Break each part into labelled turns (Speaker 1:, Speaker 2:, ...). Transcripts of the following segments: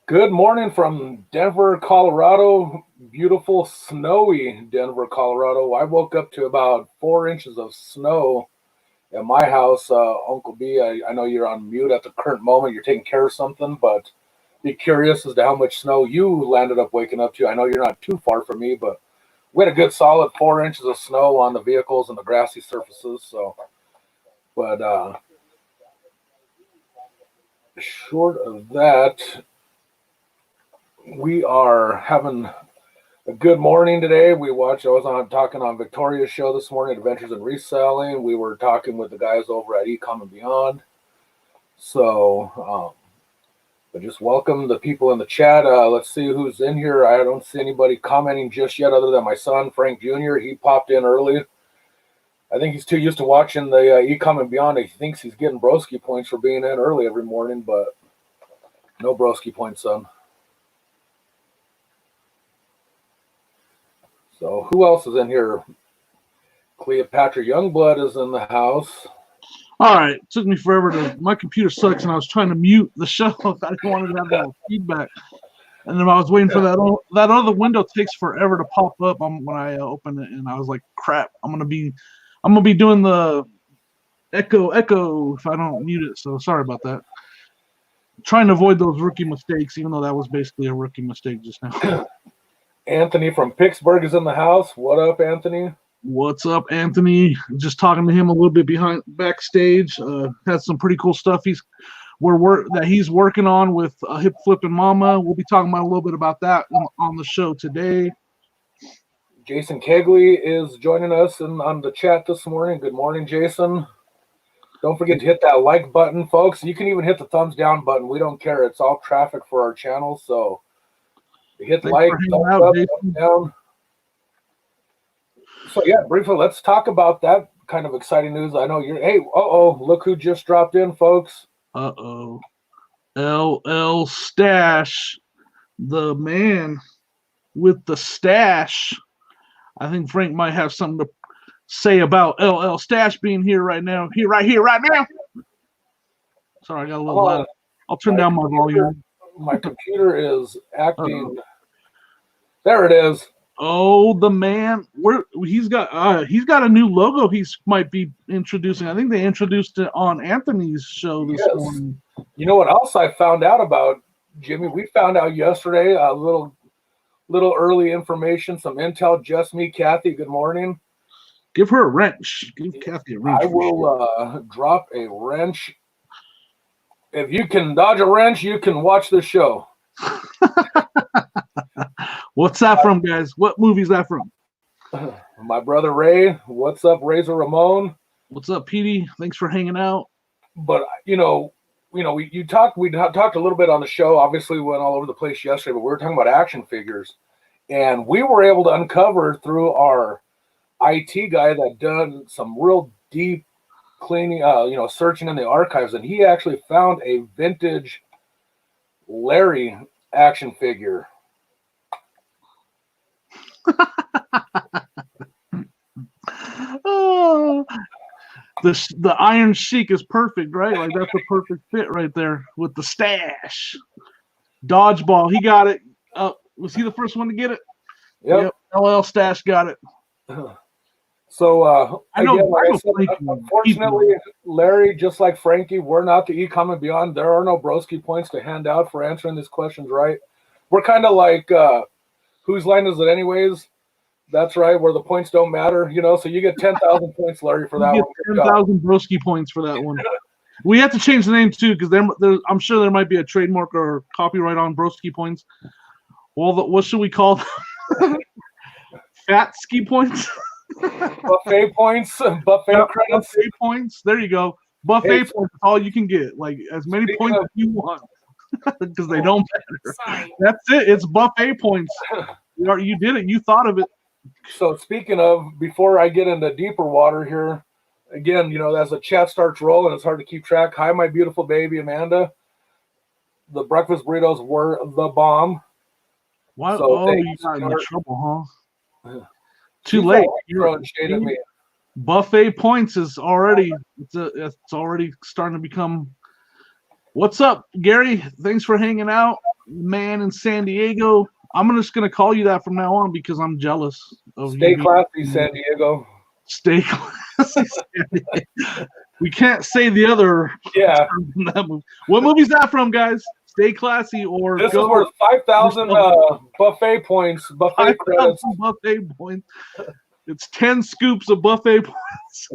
Speaker 1: Good morning from Denver, Colorado. Beautiful, snowy Denver, Colorado. I woke up to about 4 inches of snow at my house. Uncle B, I know you're on mute at the current moment. You're taking care of something, but be curious as to how much snow you landed up waking up to. I know you're not too far from me, but we had a good solid 4 inches of snow on the vehicles and the grassy surfaces. But short of that, we are having a good morning today. I was on talking on Victoria's show this morning, Adventures in Reselling. We were talking with the guys over at Ecom and Beyond. But just welcome the people in the chat. Let's see who's in here. I don't see anybody commenting just yet other than my son, Frank Jr. He popped in early. I think he's too used to watching the Ecom and Beyond. He thinks he's getting broski points for being in early every morning, but no broski points, son. So who else is in here? Cleopatra Youngblood is in the house.
Speaker 2: All right. It took me forever to. My computer sucks, and I was trying to mute the show. I didn't want to have that feedback. And then I was waiting for that other window takes forever to pop up when I open it, and I was like, "Crap! I'm gonna be doing the echo if I don't mute it." So sorry about that. Trying to avoid those rookie mistakes, even though that was basically a rookie mistake just now.
Speaker 1: Anthony from Pittsburgh is in the house. What up, Anthony?
Speaker 2: What's up, Anthony? Just talking to him a little bit backstage. Has some pretty cool stuff he's working on with Hip Flippin' Mama. We'll be talking about a little bit about that on the show today.
Speaker 1: Jason Kegley is joining us on the chat this morning. Good morning, Jason. Don't forget to hit that like button, folks. You can even hit the thumbs down button. We don't care. It's all traffic for our channel, so hit like, thumbs up, thumbs down. So yeah, briefly, let's talk about that kind of exciting news. I know you're. Hey, look who just dropped in, folks.
Speaker 2: LL Stash, the man with the stash. I think Frank might have something to say about LL Stash being here right now. Right now. Sorry, I got a little loud. I'll turn down my volume.
Speaker 1: My computer is acting. There it is.
Speaker 2: Oh, the man! He's got a new logo. Might be introducing. I think they introduced it on Anthony's show this morning.
Speaker 1: You know what else I found out about, Jimmy? We found out yesterday a little early information, some intel. Just me, Kathy. Good morning.
Speaker 2: Give her a wrench. Give Kathy a wrench.
Speaker 1: I will drop a wrench. If you can dodge a wrench, you can watch the show.
Speaker 2: What's that from, guys? What movie is that from?
Speaker 1: My brother Ray. What's up, Razor Ramon?
Speaker 2: What's up, Petey? Thanks for hanging out.
Speaker 1: But we talked a little bit on the show. Obviously, we went all over the place yesterday, but we were talking about action figures, and we were able to uncover through our IT guy that done some real deep cleaning, searching in the archives, and he actually found a vintage Larry action figure.
Speaker 2: Oh, the Iron Sheik is perfect, right? Like that's a perfect fit right there with the stash. Dodgeball, he got it. Was he the first one to get it?
Speaker 1: Yep.
Speaker 2: LL Stash got it.
Speaker 1: So unfortunately, Larry, just like Frankie, we're not the Ecom and Beyond. There are no broski points to hand out for answering these questions right. We're kind of like whose line is it anyways? That's right, where the points don't matter, so you get 10,000 points, Larry, for that one.
Speaker 2: 10,000 broski points for that one. We have to change the name too, because I'm sure there might be a trademark or copyright on broski points. Well, what should we call them? Fat ski points?
Speaker 1: Buffet points, buffet credits.
Speaker 2: Buffet points. There you go. Buffet points is all you can get. Like as many points as you want. Because they don't matter. Sorry. That's it. It's buffet points. You did it. You thought of it.
Speaker 1: So speaking of, before I get into deeper water here, again, as the chat starts rolling, it's hard to keep track. Hi, my beautiful baby, Amanda. The breakfast burritos were the bomb.
Speaker 2: What? So you got in trouble, huh? Too late.
Speaker 1: You're throwing shade at me.
Speaker 2: Buffet points is already it's already starting to become. What's up, Gary? Thanks for hanging out. man in San Diego. I'm just gonna call you that from now on because I'm jealous of you.
Speaker 1: Stay classy, San Diego.
Speaker 2: Stay classy, San Diego. We can't say the other.
Speaker 1: Yeah.
Speaker 2: That movie. What movie's that from, guys? Stay classy or
Speaker 1: this
Speaker 2: go.
Speaker 1: is worth 5,000 buffet points. Buffet
Speaker 2: 5,000
Speaker 1: credits.
Speaker 2: buffet points. It's 10 scoops of buffet points.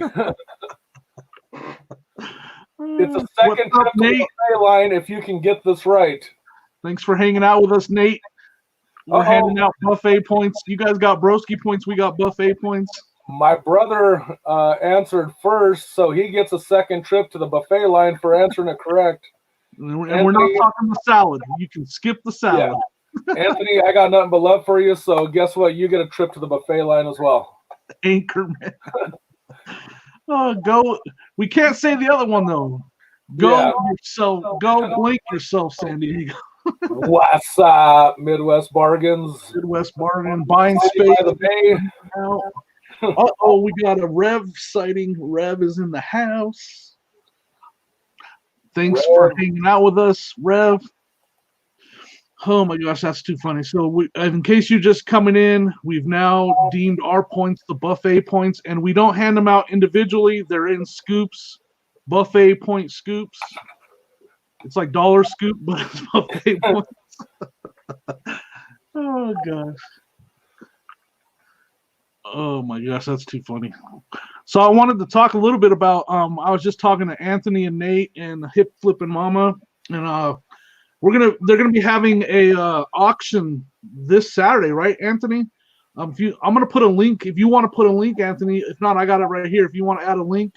Speaker 1: It's a second trip to the buffet line if you can get this right.
Speaker 2: Thanks for hanging out with us, Nate. We're handing out buffet points. You guys got broski points. We got buffet points.
Speaker 1: My brother answered first, so he gets a second trip to the buffet line for answering it correct.
Speaker 2: And we're not talking the salad. You can skip the salad.
Speaker 1: Yeah. Anthony, I got nothing but love for you, so guess what? You get a trip to the buffet line as well.
Speaker 2: Anchorman. Go. We can't say the other one, though. Go yourself. Go blink yourself, San Diego.
Speaker 1: What's up, Midwest Bargains?
Speaker 2: Midwest Bargain. Buying space.
Speaker 1: By the bay.
Speaker 2: Uh-oh, we got a Rev sighting. Rev is in the house. Thanks for hanging out with us, Rev. Oh my gosh, that's too funny. So in case you're just coming in, we've now deemed our points the buffet points, and we don't hand them out individually. They're in scoops, buffet point scoops. It's like dollar scoop, but it's buffet points. Oh gosh. Oh my gosh, that's too funny. So I wanted to talk a little bit about I was just talking to Anthony and Nate and Hip Flippin' Mama, and they're gonna be having a auction this Saturday, right, Anthony? I'm gonna put a link if you want to put a link, Anthony. If not, I got it right here. If you want to add a link.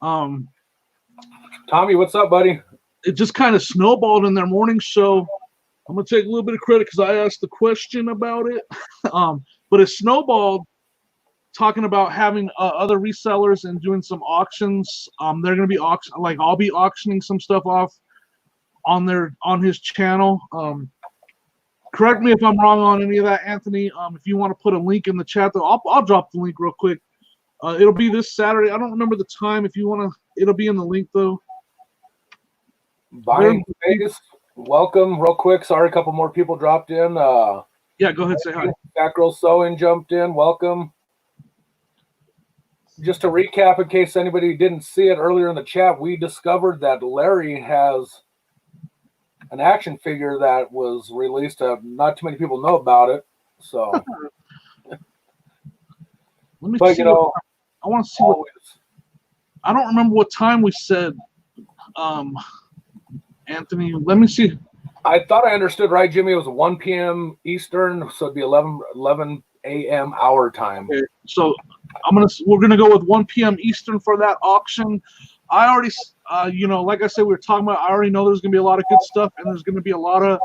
Speaker 1: Tommy, what's up, buddy?
Speaker 2: It just kind of snowballed in their morning show. I'm gonna take a little bit of credit because I asked the question about it. But it snowballed talking about having other resellers and doing some auctions. They're gonna be I'll be auctioning some stuff off on his channel. Correct me if I'm wrong on any of that, Anthony. If you want to put a link in the chat, though, I'll drop the link real quick. It'll be this Saturday. I don't remember the time. If you want to, it'll be in the link though.
Speaker 1: Buying Vegas, welcome. Real quick, sorry, a couple more people dropped in.
Speaker 2: Yeah, go ahead, say hi.
Speaker 1: That girl Sewing jumped in. Welcome. Just to recap, in case anybody didn't see it earlier in the chat, we discovered that Larry has an action figure that was released. Not too many people know about it. So,
Speaker 2: let me see. I want to see. I don't remember what time we said. Anthony, let me see.
Speaker 1: I thought I understood right, Jimmy. It was 1 p.m. Eastern, so it'd be 11 a.m. our time.
Speaker 2: Okay, so we're gonna go with 1 p.m. Eastern for that auction. I already, like I said, we were talking about. I already know there's gonna be a lot of good stuff, and there's gonna be a lot of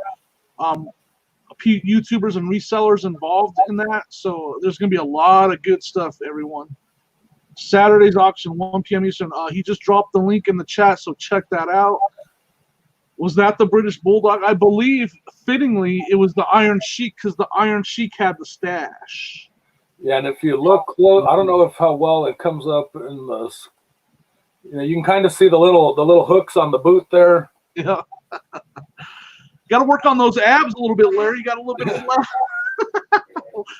Speaker 2: YouTubers and resellers involved in that. So there's gonna be a lot of good stuff, everyone. Saturday's auction, 1 p.m. Eastern. He just dropped the link in the chat, so check that out. Was that the British Bulldog? I believe, fittingly, it was the Iron Sheik because the Iron Sheik had the stash.
Speaker 1: Yeah, and if you look close, I don't know how well it comes up in the. You can kind of see the little hooks on the boot there.
Speaker 2: Yeah. Got to work on those abs a little bit, Larry. You got a little bit of flat.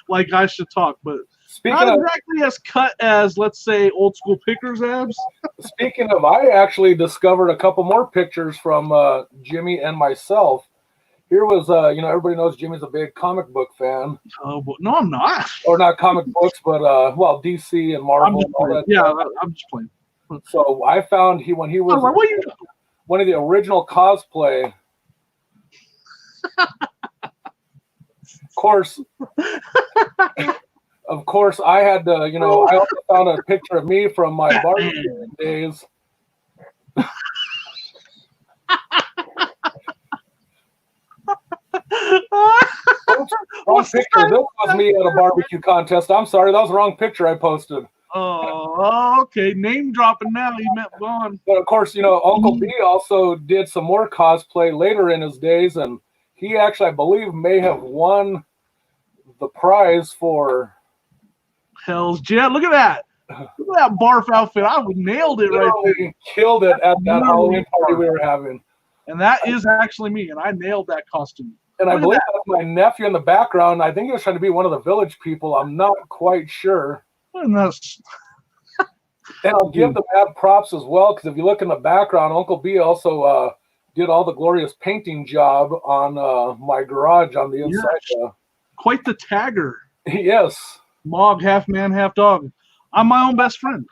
Speaker 2: Like I should talk, but not exactly as cut as, let's say, old school Pickers abs.
Speaker 1: Speaking of, I actually discovered a couple more pictures from Jimmy and myself. Here was, everybody knows Jimmy's a big comic book fan.
Speaker 2: Oh, no, I'm not.
Speaker 1: Or not comic books, but DC and Marvel. And all that stuff.
Speaker 2: I'm just playing.
Speaker 1: So I found when he was one of the original cosplay. Of course, I had to, I also found a picture of me from my barbecue days. Wrong picture. This was me at a barbecue contest. I'm sorry, that was the wrong picture I posted.
Speaker 2: Oh, okay. Name dropping now. You meant Vaughn.
Speaker 1: But of course, Uncle B also did some more cosplay later in his days, and he actually, I believe, may have won the prize for.
Speaker 2: Hell's yeah! Look at that! Look at that barf outfit. I nailed it right there.
Speaker 1: Killed it at that Halloween party we were having.
Speaker 2: And that is actually me, and I nailed that costume.
Speaker 1: And I
Speaker 2: Look at
Speaker 1: believe
Speaker 2: that.
Speaker 1: that's my nephew in the background. I think he was trying to be one of the village people. I'm not quite sure.
Speaker 2: And that's,
Speaker 1: And I'll give them mad props as well, because if you look in the background, Uncle B also did all the glorious painting job on my garage on the inside.
Speaker 2: yeah, quite the tagger.
Speaker 1: Yes.
Speaker 2: Mog, half man, half dog. I'm my own best friend.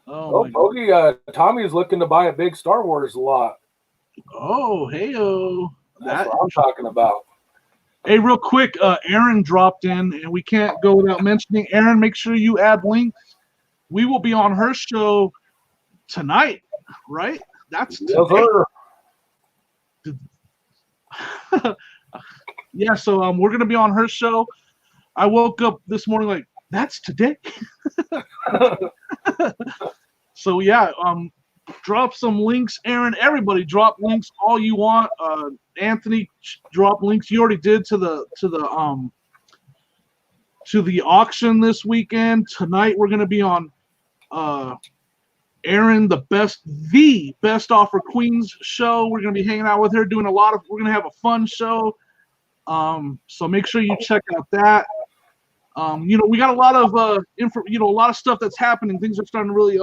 Speaker 1: Oh, Bogey, Tommy's looking to buy a big Star Wars lot.
Speaker 2: Oh, hey-o.
Speaker 1: That's what I'm talking about.
Speaker 2: Hey, real quick, Aaron dropped in, and we can't go without mentioning. Aaron, make sure you add links. We will be on her show tonight, right? That's today.
Speaker 1: Yes, sir.
Speaker 2: Yeah, so we're gonna be on her show. I woke up this morning like, that's today. So yeah, drop some links, Aaron. Everybody, drop links all you want. Anthony, drop links. You already did to the auction this weekend. Tonight we're gonna be on Aaron, the best offer Queens show. We're gonna be hanging out with her, doing we're gonna have a fun show. So make sure you check out that. We got a lot of a lot of stuff that's happening. Things are starting to really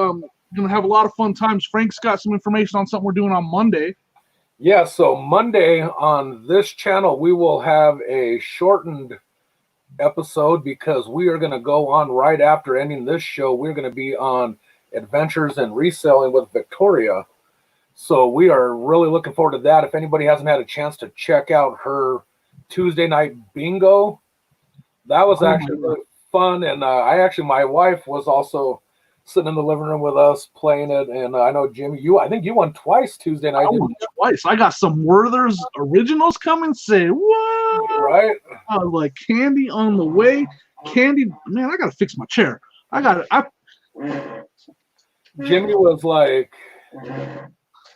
Speaker 2: gonna have a lot of fun times. Frank's got some information on something we're doing on Monday.
Speaker 1: Yeah, so Monday on this channel we will have a shortened episode because we are going to go on right after ending this show. We're going to be on Adventures and Reselling with Victoria. So we are really looking forward to that. If anybody hasn't had a chance to check out her Tuesday night bingo, that was actually really fun. And my wife was also sitting in the living room with us playing it. And I know, Jimmy, I think you won twice Tuesday night.
Speaker 2: I won twice. I got some Werther's originals coming. Say what?
Speaker 1: Right?
Speaker 2: I was like, candy on the way. Candy, man, I gotta fix my chair.
Speaker 1: Jimmy was like,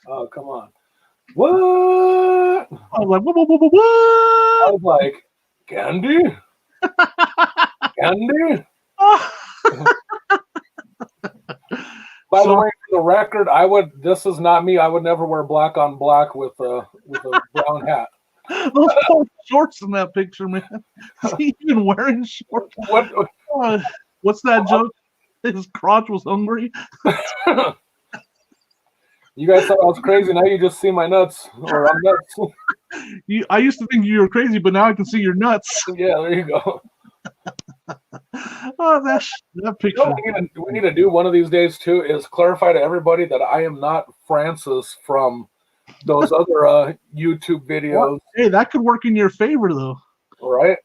Speaker 1: oh, come on. What?
Speaker 2: I was like, what?
Speaker 1: I was like, candy? Candy? By the way, for the record, this is not me. I would never wear black on black with a brown hat.
Speaker 2: Those poor shorts in that picture, man. Is he even wearing shorts? What's that joke? His crotch was hungry.
Speaker 1: You guys thought I was crazy. Now you just see my nuts. Or I'm nuts.
Speaker 2: I used to think you were crazy, but now I can see your nuts.
Speaker 1: Yeah, there you go.
Speaker 2: Oh, that picture.
Speaker 1: We need to do one of these days too is clarify to everybody that I am not Francis from those other YouTube videos.
Speaker 2: What? Hey, that could work in your favor though.
Speaker 1: Right?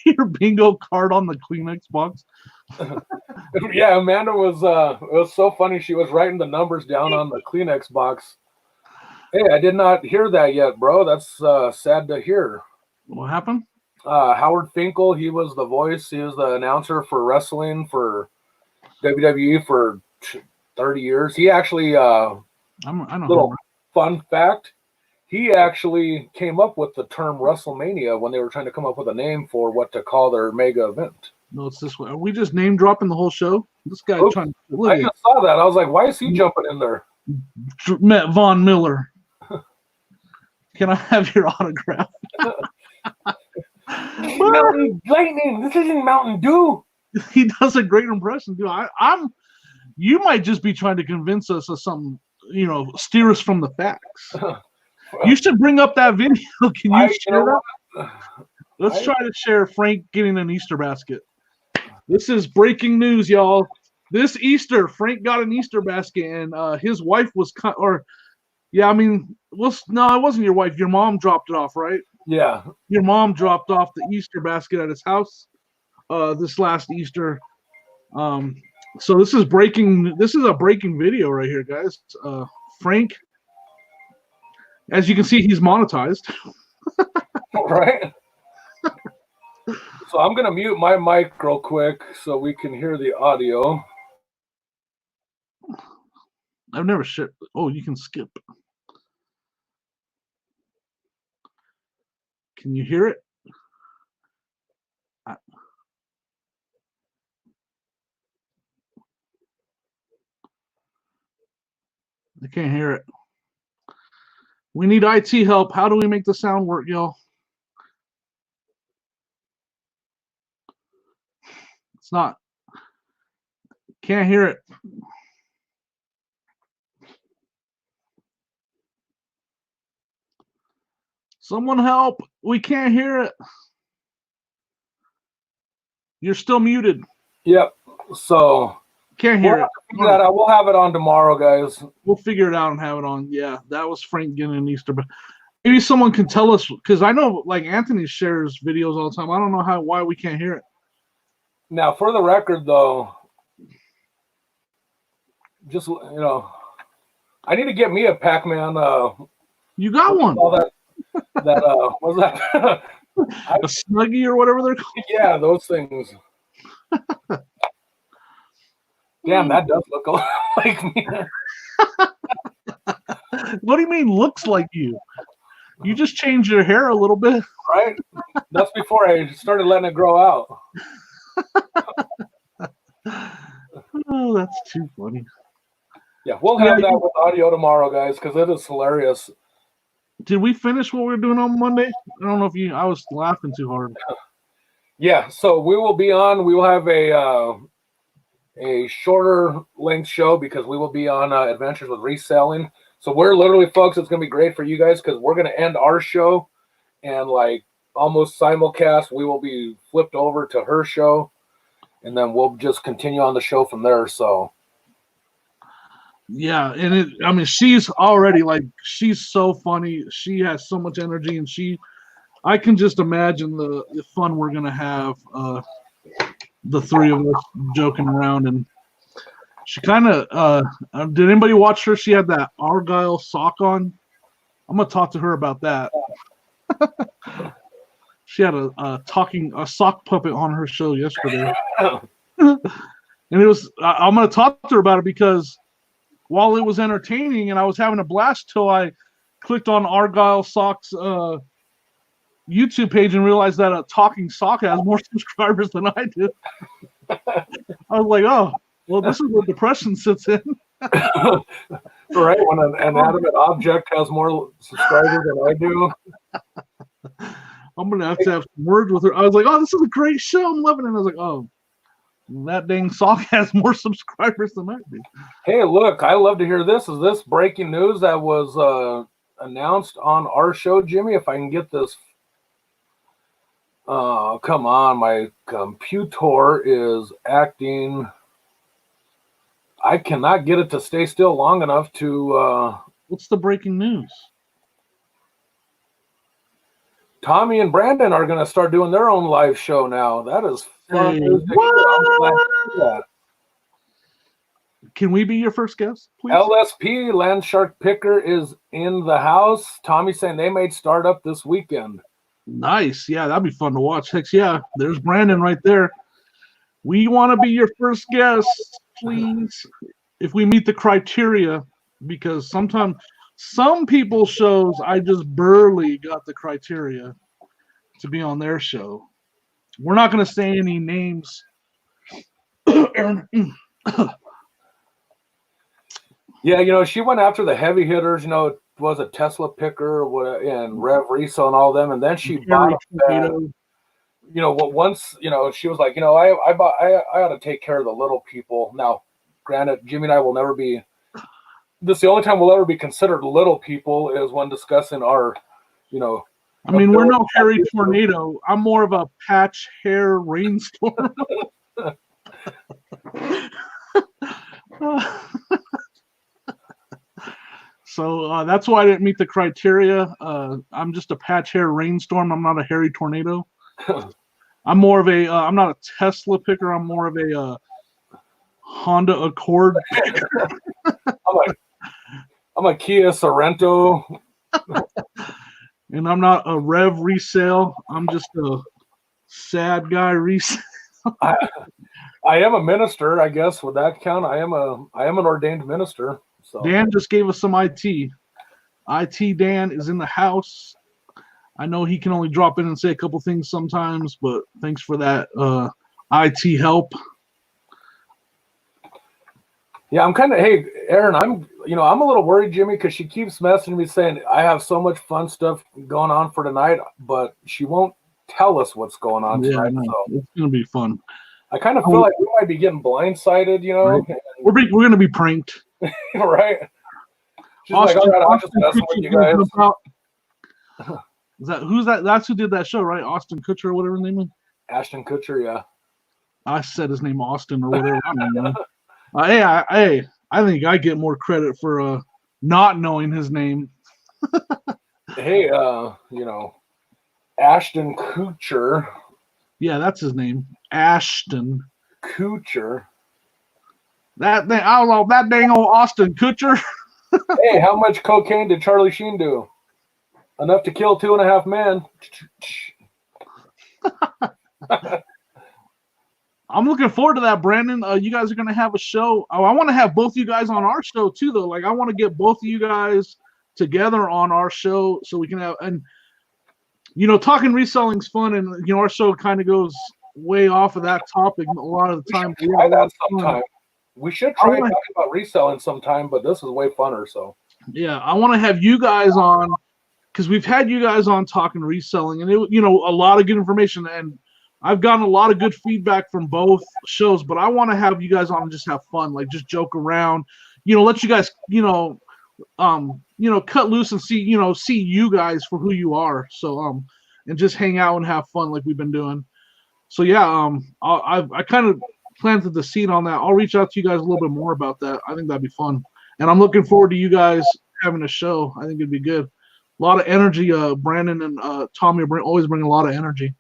Speaker 2: Your bingo card on the Kleenex box.
Speaker 1: Yeah, Amanda was it was so funny. She was writing the numbers down on the Kleenex box. Hey, I did not hear that yet, bro. That's sad to hear.
Speaker 2: What happened?
Speaker 1: Howard Finkel, he was the voice. He was the announcer for wrestling for WWE for 30 years. He actually,
Speaker 2: I know.
Speaker 1: Little fun fact, he actually came up with the term WrestleMania when they were trying to come up with a name for what to call their mega event.
Speaker 2: No, it's this way. Are we just name dropping the whole show? This guy trying to.
Speaker 1: I just saw that. I was like, why is he jumping in there?
Speaker 2: Matt Von Miller. Can I have your autograph?
Speaker 1: Mountain Lightning. This isn't Mountain Dew.
Speaker 2: He does a great impression, dude. You might just be trying to convince us of something, steer us from the facts. You should bring up that video. Can you share that? Let's try to share Frank getting an Easter basket. This is breaking news, y'all. This Easter, Frank got an Easter basket, and his wife was no, it wasn't your wife. Your mom dropped it off, right?
Speaker 1: Yeah.
Speaker 2: Your mom dropped off the Easter basket at his house this last Easter. So this is a breaking video right here, guys. Frank, as you can see, he's monetized.
Speaker 1: Right. So I'm gonna mute my mic real quick so we can hear the audio.
Speaker 2: I've never shipped. Oh, you can skip. Can you hear it? I can't hear it. We need IT help. How do we make the sound work, y'all? It's not. Can't hear it. Someone help. We can't hear it. You're still muted.
Speaker 1: Yep. So
Speaker 2: can't hear it.
Speaker 1: Figure that out. We'll have it on tomorrow, guys.
Speaker 2: We'll figure it out and have it on. Yeah, that was Frank getting an Easter. But maybe someone can tell us, because I know like Anthony shares videos all the time. I don't know why we can't hear it.
Speaker 1: Now, for the record, though, just I need to get me a Pac-Man.
Speaker 2: You got one.
Speaker 1: All that what's that?
Speaker 2: A Snuggie or whatever they're called.
Speaker 1: Yeah, those things. Damn, that does look a lot like me.
Speaker 2: What do you mean looks like you? You just changed your hair a little bit.
Speaker 1: Right? That's before I started letting it grow out.
Speaker 2: Oh, that's too funny.
Speaker 1: Yeah, we'll have that with audio tomorrow, guys, because it is hilarious.
Speaker 2: Did we finish what we were doing on Monday? I don't know if I was laughing too hard.
Speaker 1: Yeah, so we will be on. We will have a shorter length show because we will be on Adventures with Reselling. So we're literally, folks, it's going to be great for you guys because we're going to end our show and like almost simulcast. We will be flipped over to her show, and then we'll just continue on the show from there. So.
Speaker 2: Yeah, and she's already she's so funny. She has so much energy, and I can just imagine the fun we're gonna have. The three of us joking around, and she kind of. Did anybody watch her? She had that Argyle sock on. I'm gonna talk to her about that. She had a sock puppet on her show yesterday, and it was. I'm gonna talk to her about it because. While it was entertaining and I was having a blast till I clicked on Argyle Sock's YouTube page and realized that a talking sock has more subscribers than I do. I was like, oh, well, this is where depression sits in.
Speaker 1: Right, when an inanimate object has more subscribers than I do.
Speaker 2: I'm going to have some words with her. I was like, oh, this is a great show. I'm loving it. And I was like, oh. That dang sock has more subscribers than I do.
Speaker 1: Hey, look, I love to hear this. Is this breaking news that was announced on our show, Jimmy? If I can get this. Come on, my computer is acting. I cannot get it to stay still long enough to.
Speaker 2: What's the breaking news?
Speaker 1: Tommy and Brandon are going to start doing their own live show now. That is fun.
Speaker 2: What? Can we be your first guest, please?
Speaker 1: LSP, Land Shark Picker, is in the house. Tommy's saying they may start up this weekend.
Speaker 2: Nice. Yeah, that'd be fun to watch. Heck yeah. There's Brandon right there. We want to be your first guest, please. If we meet the criteria, because sometimes some people's shows, I just barely got the criteria to be on their show. We're not going to say any names.
Speaker 1: Yeah, she went after the heavy hitters. It was a Tesla Picker and Rev Resale and all them, and then she bought. Once she was like, I ought to take care of the little people. Now, granted, Jimmy and I will never be. This is the only time we'll ever be considered little people is when discussing our,
Speaker 2: we're no hairy tornado. I'm more of a patch hair rainstorm. So that's why I didn't meet the criteria. I'm just a patch hair rainstorm. I'm not a hairy tornado. I'm more of a. I'm not a Tesla picker. I'm more of a Honda Accord picker.
Speaker 1: I'm a Kia Sorento.
Speaker 2: And I'm not a Rev Resale. I'm just a sad guy resale.
Speaker 1: I am a minister, I guess. Would that count? I am an ordained minister. So.
Speaker 2: Dan just gave us some IT. IT Dan is in the house. I know he can only drop in and say a couple things sometimes, but thanks for that IT help.
Speaker 1: Yeah, I'm kind of. Hey, Aaron, I'm a little worried, Jimmy, because she keeps messaging me saying I have so much fun stuff going on for tonight, but she won't tell us what's going on tonight.
Speaker 2: No,
Speaker 1: So
Speaker 2: it's gonna be fun.
Speaker 1: I kind of feel like we might be getting blindsided,
Speaker 2: Right. We're gonna be pranked.
Speaker 1: Right? She's
Speaker 2: Austin,
Speaker 1: like, all right, I'll just
Speaker 2: Austin
Speaker 1: mess with you guys.
Speaker 2: Is that who's that? That's who did that show, right? Austin Kutcher or whatever his name is.
Speaker 1: Ashton Kutcher, yeah.
Speaker 2: I said his name Austin or whatever. I don't know. I think I get more credit for not knowing his name.
Speaker 1: Hey, Ashton Kutcher.
Speaker 2: Yeah, that's his name, Ashton
Speaker 1: Kutcher.
Speaker 2: That thing, I don't know, that dang old Austin Kutcher.
Speaker 1: Hey, how much cocaine did Charlie Sheen do? Enough to kill 2.5 men.
Speaker 2: I'm looking forward to that, Brandon. You guys are gonna have a show. Oh, I want to have both you guys on our show too, though. Like, I want to get both of you guys together on our show so we can have, and talking reselling's fun, and our show kind of goes way off of that topic a lot of the time.
Speaker 1: We should try that sometime. We should try talking about reselling sometime, but this is way funner. So
Speaker 2: yeah, I want to have you guys on because we've had you guys on talking reselling, and a lot of good information, and I've gotten a lot of good feedback from both shows. But I want to have you guys on and just have fun, like just joke around, let you guys, cut loose and see you guys for who you are. So and just hang out and have fun like we've been doing. So yeah, I kind of planted the seed on that. I'll reach out to you guys a little bit more about that. I think that'd be fun, and I'm looking forward to you guys having a show. I think it'd be good. A lot of energy. Brandon and Tommy always bring a lot of energy.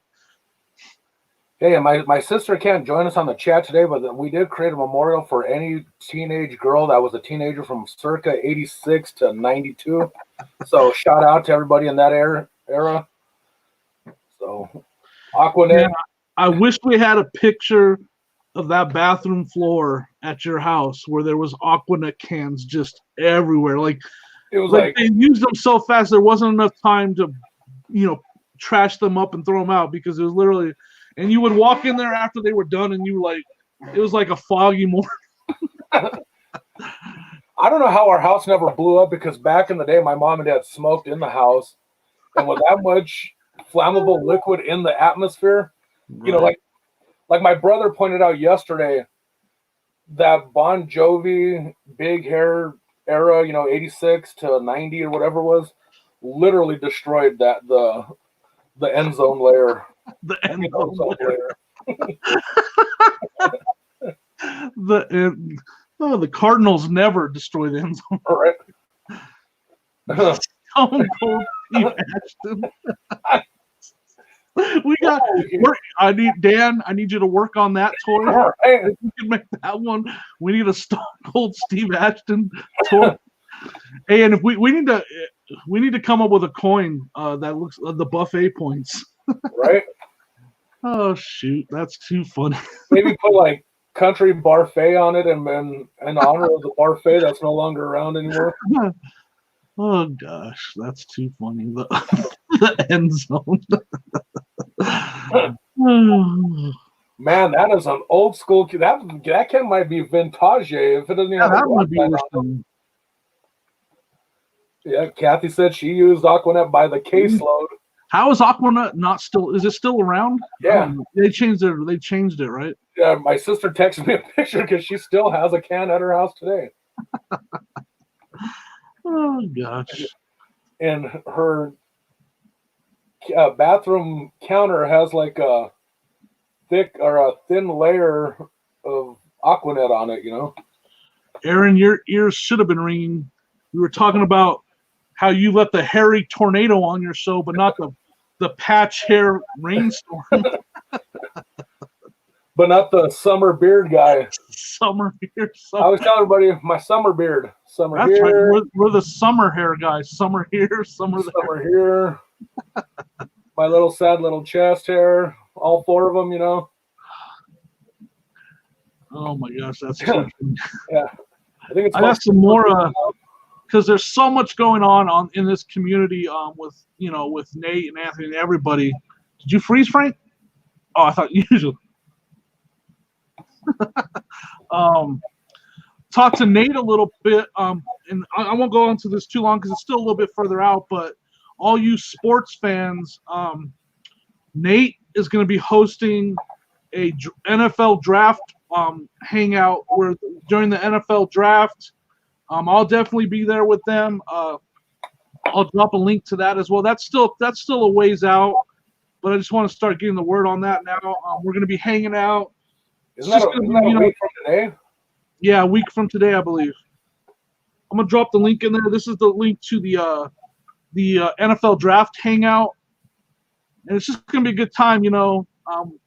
Speaker 1: Hey, my sister can't join us on the chat today, but we did create a memorial for any teenage girl that was a teenager from circa 86 to 92. So shout out to everybody in that era. So Aquanet.
Speaker 2: Yeah, I wish we had a picture of that bathroom floor at your house where there was Aquanet cans just everywhere. Like, it was like they used them so fast there wasn't enough time to, trash them up and throw them out because it was literally. And you would walk in there after they were done, and it was like a foggy morning.
Speaker 1: I don't know how our house never blew up because back in the day, my mom and dad smoked in the house, and with that much flammable liquid in the atmosphere,
Speaker 2: Right.
Speaker 1: like my brother pointed out yesterday, that Bon Jovi big hair era, 86 to 90 or whatever it was, literally destroyed the end zone layer.
Speaker 2: The end zone layer. The Cardinals never destroy the end zone.
Speaker 1: All right.
Speaker 2: Stone Cold Steve Ashton. We got work. I need you to work on that toy.
Speaker 1: Right.
Speaker 2: If you can make that one, we need a Stone Cold Steve Ashton toy. Hey, and if we need to come up with a coin that looks the buffet points.
Speaker 1: Right.
Speaker 2: Oh shoot, that's too funny.
Speaker 1: Maybe put like country barfait on it, and in honor of the barfait that's no longer around anymore.
Speaker 2: Oh gosh, that's too funny. The end zone.
Speaker 1: Man, that is an old school. That can might be vintage if it doesn't even have
Speaker 2: that
Speaker 1: a
Speaker 2: might be
Speaker 1: on it. Yeah, Kathy said she used Aquanet by the caseload.
Speaker 2: How is Aquanet not still? Is it still around?
Speaker 1: Yeah,
Speaker 2: they changed it, right?
Speaker 1: Yeah, my sister texted me a picture because she still has a can at her house today.
Speaker 2: Oh gosh!
Speaker 1: And her bathroom counter has like a thick or a thin layer of Aquanet on it.
Speaker 2: Aaron, your ears should have been ringing. We were talking about how you let the hairy tornado on your show, but not the patch hair rainstorm.
Speaker 1: But not the summer beard guy.
Speaker 2: Summer beard.
Speaker 1: I was telling everybody my summer beard.
Speaker 2: That's here. Right. We're the summer hair guys. Summer here, summer
Speaker 1: here. My little sad little chest hair. All 4 of them,
Speaker 2: Oh my gosh, that's
Speaker 1: yeah. I think it's.
Speaker 2: I got some more because there's so much going on in this community with Nate and Anthony and everybody. Did you freeze, Frank? Oh, I thought usually. Talk to Nate a little bit. and I won't go into this too long because it's still a little bit further out, but all you sports fans, Nate is going to be hosting a NFL draft hangout where during the NFL draft, I'll definitely be there with them. I'll drop a link to that as well. That's still a ways out, but I just want to start getting the word on that now. We're going to be hanging out.
Speaker 1: Isn't that a week from today?
Speaker 2: Yeah, a week from today, I believe. I'm gonna drop the link in there. This is the link to the NFL draft hangout, and it's just gonna be a good time. I'm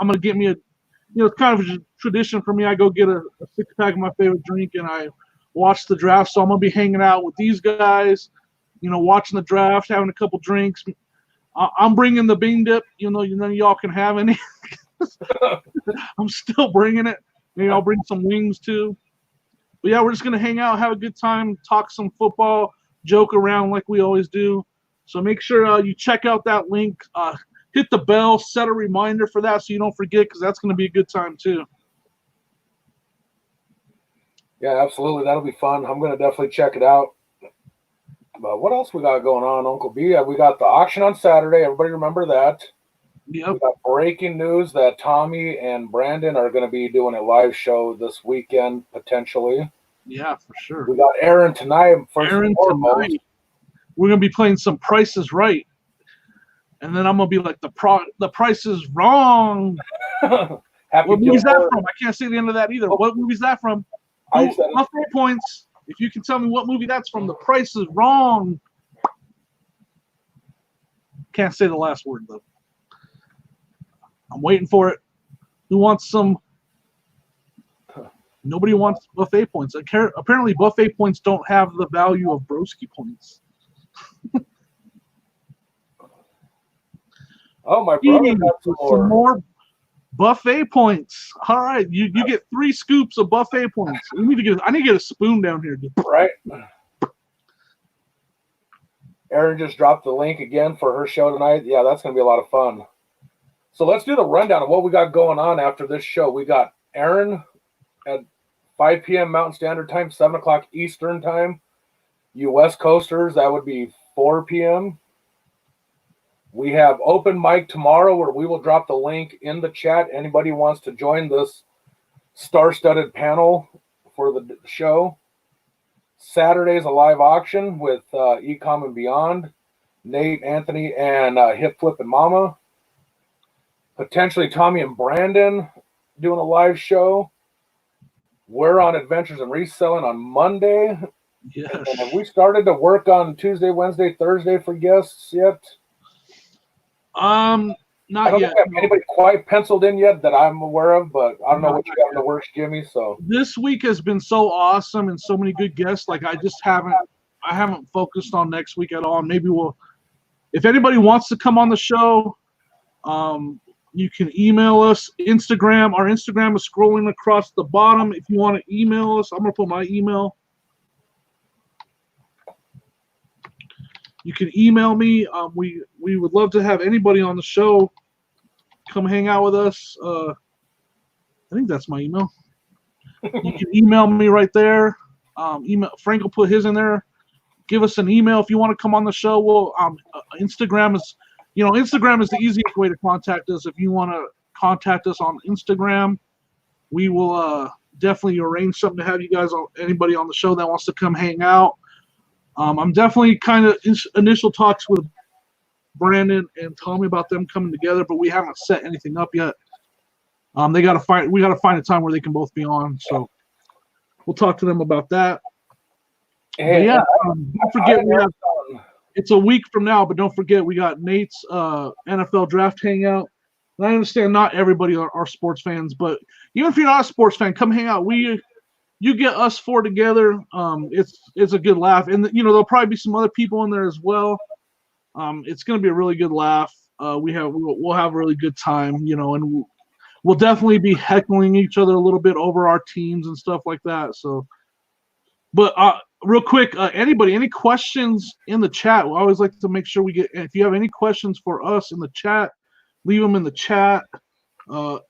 Speaker 2: gonna get me it's kind of a tradition for me. I go get a 6-pack of my favorite drink and I watch the draft. So I'm gonna be hanging out with these guys, watching the draft, having a couple drinks. I'm bringing the bean dip. None of y'all can have any. I'm still bringing it. Maybe I'll bring some wings too. But yeah, we're just gonna hang out, have a good time, talk some football, joke around like we always do. So make sure you check out that link. Hit the bell, set a reminder for that so you don't forget, because that's gonna be a good time too.
Speaker 1: Yeah, absolutely. That'll be fun. I'm gonna definitely check it out. But what else we got going on, Uncle B? We got the auction on Saturday. Everybody remember that?
Speaker 2: Yep.
Speaker 1: We got breaking news that Tommy and Brandon are going to be doing a live show this weekend, potentially.
Speaker 2: Yeah, for sure.
Speaker 1: We got Aaron tonight. Aaron tonight.
Speaker 2: We're going to be playing some Price is Right. And then I'm going to be like, the price is wrong. What movie's that from? I can't say the end of that either. What movie's that from? Buffet points. If you can tell me what movie that's from, The Price is Wrong. Can't say the last word, though. I'm waiting for it. Who wants some? Nobody wants buffet points. Apparently, buffet points don't have the value of broski points.
Speaker 1: Oh, my brother got
Speaker 2: some more buffet points. All right, you get 3 scoops of buffet points. I need to get a spoon down here.
Speaker 1: Right. Erin just dropped the link again for her show tonight. Yeah, that's going to be a lot of fun. So let's do the rundown of what we got going on after this show. We got Erin at 5 p.m. Mountain Standard Time, 7 o'clock Eastern Time. You West Coasters, that would be 4 p.m. We have open mic tomorrow where we will drop the link in the chat. Anybody wants to join this star-studded panel for the show. Saturday's a live auction with Ecom and Beyond, Nate, Anthony, and Hip Flip and Mama. Potentially Tommy and Brandon doing a live show. We're on Adventures and Reselling on Monday.
Speaker 2: Yes.
Speaker 1: And have we started to work on Tuesday, Wednesday, Thursday for guests yet?
Speaker 2: Not
Speaker 1: I don't
Speaker 2: yet.
Speaker 1: think I have anybody quite penciled in yet that I'm aware of, but I don't know what you got in the works, Jimmy. So
Speaker 2: this week has been so awesome and so many good guests. Like I haven't focused on next week at all. And maybe if anybody wants to come on the show, you can email us. Instagram. Our Instagram is scrolling across the bottom. If you want to email us, I'm gonna put my email. You can email me. We would love to have anybody on the show come hang out with us. I think that's my email. You can email me right there. Frank will put his in there. Give us an email if you want to come on the show. Well, Instagram is, Instagram is the easiest way to contact us. If you want to contact us on Instagram, we will definitely arrange something to have you guys, anybody on the show that wants to come hang out. I'm definitely kind of initial talks with Brandon and Tommy about them coming together, but we haven't set anything up yet. We got to find a time where they can both be on. So we'll talk to them about that.
Speaker 1: Hey,
Speaker 2: yeah, don't forget it's a week from now, but don't forget we got Nate's NFL draft hangout. And I understand not everybody are sports fans, but even if you're not a sports fan, come hang out. You get us 4 together. It's a good laugh, and there'll probably be some other people in there as well. It's going to be a really good laugh. We'll have a really good time, and we'll definitely be heckling each other a little bit over our teams and stuff like that. So, but real quick, any questions in the chat? We always like to make sure we get. If you have any questions for us in the chat, leave them in the chat.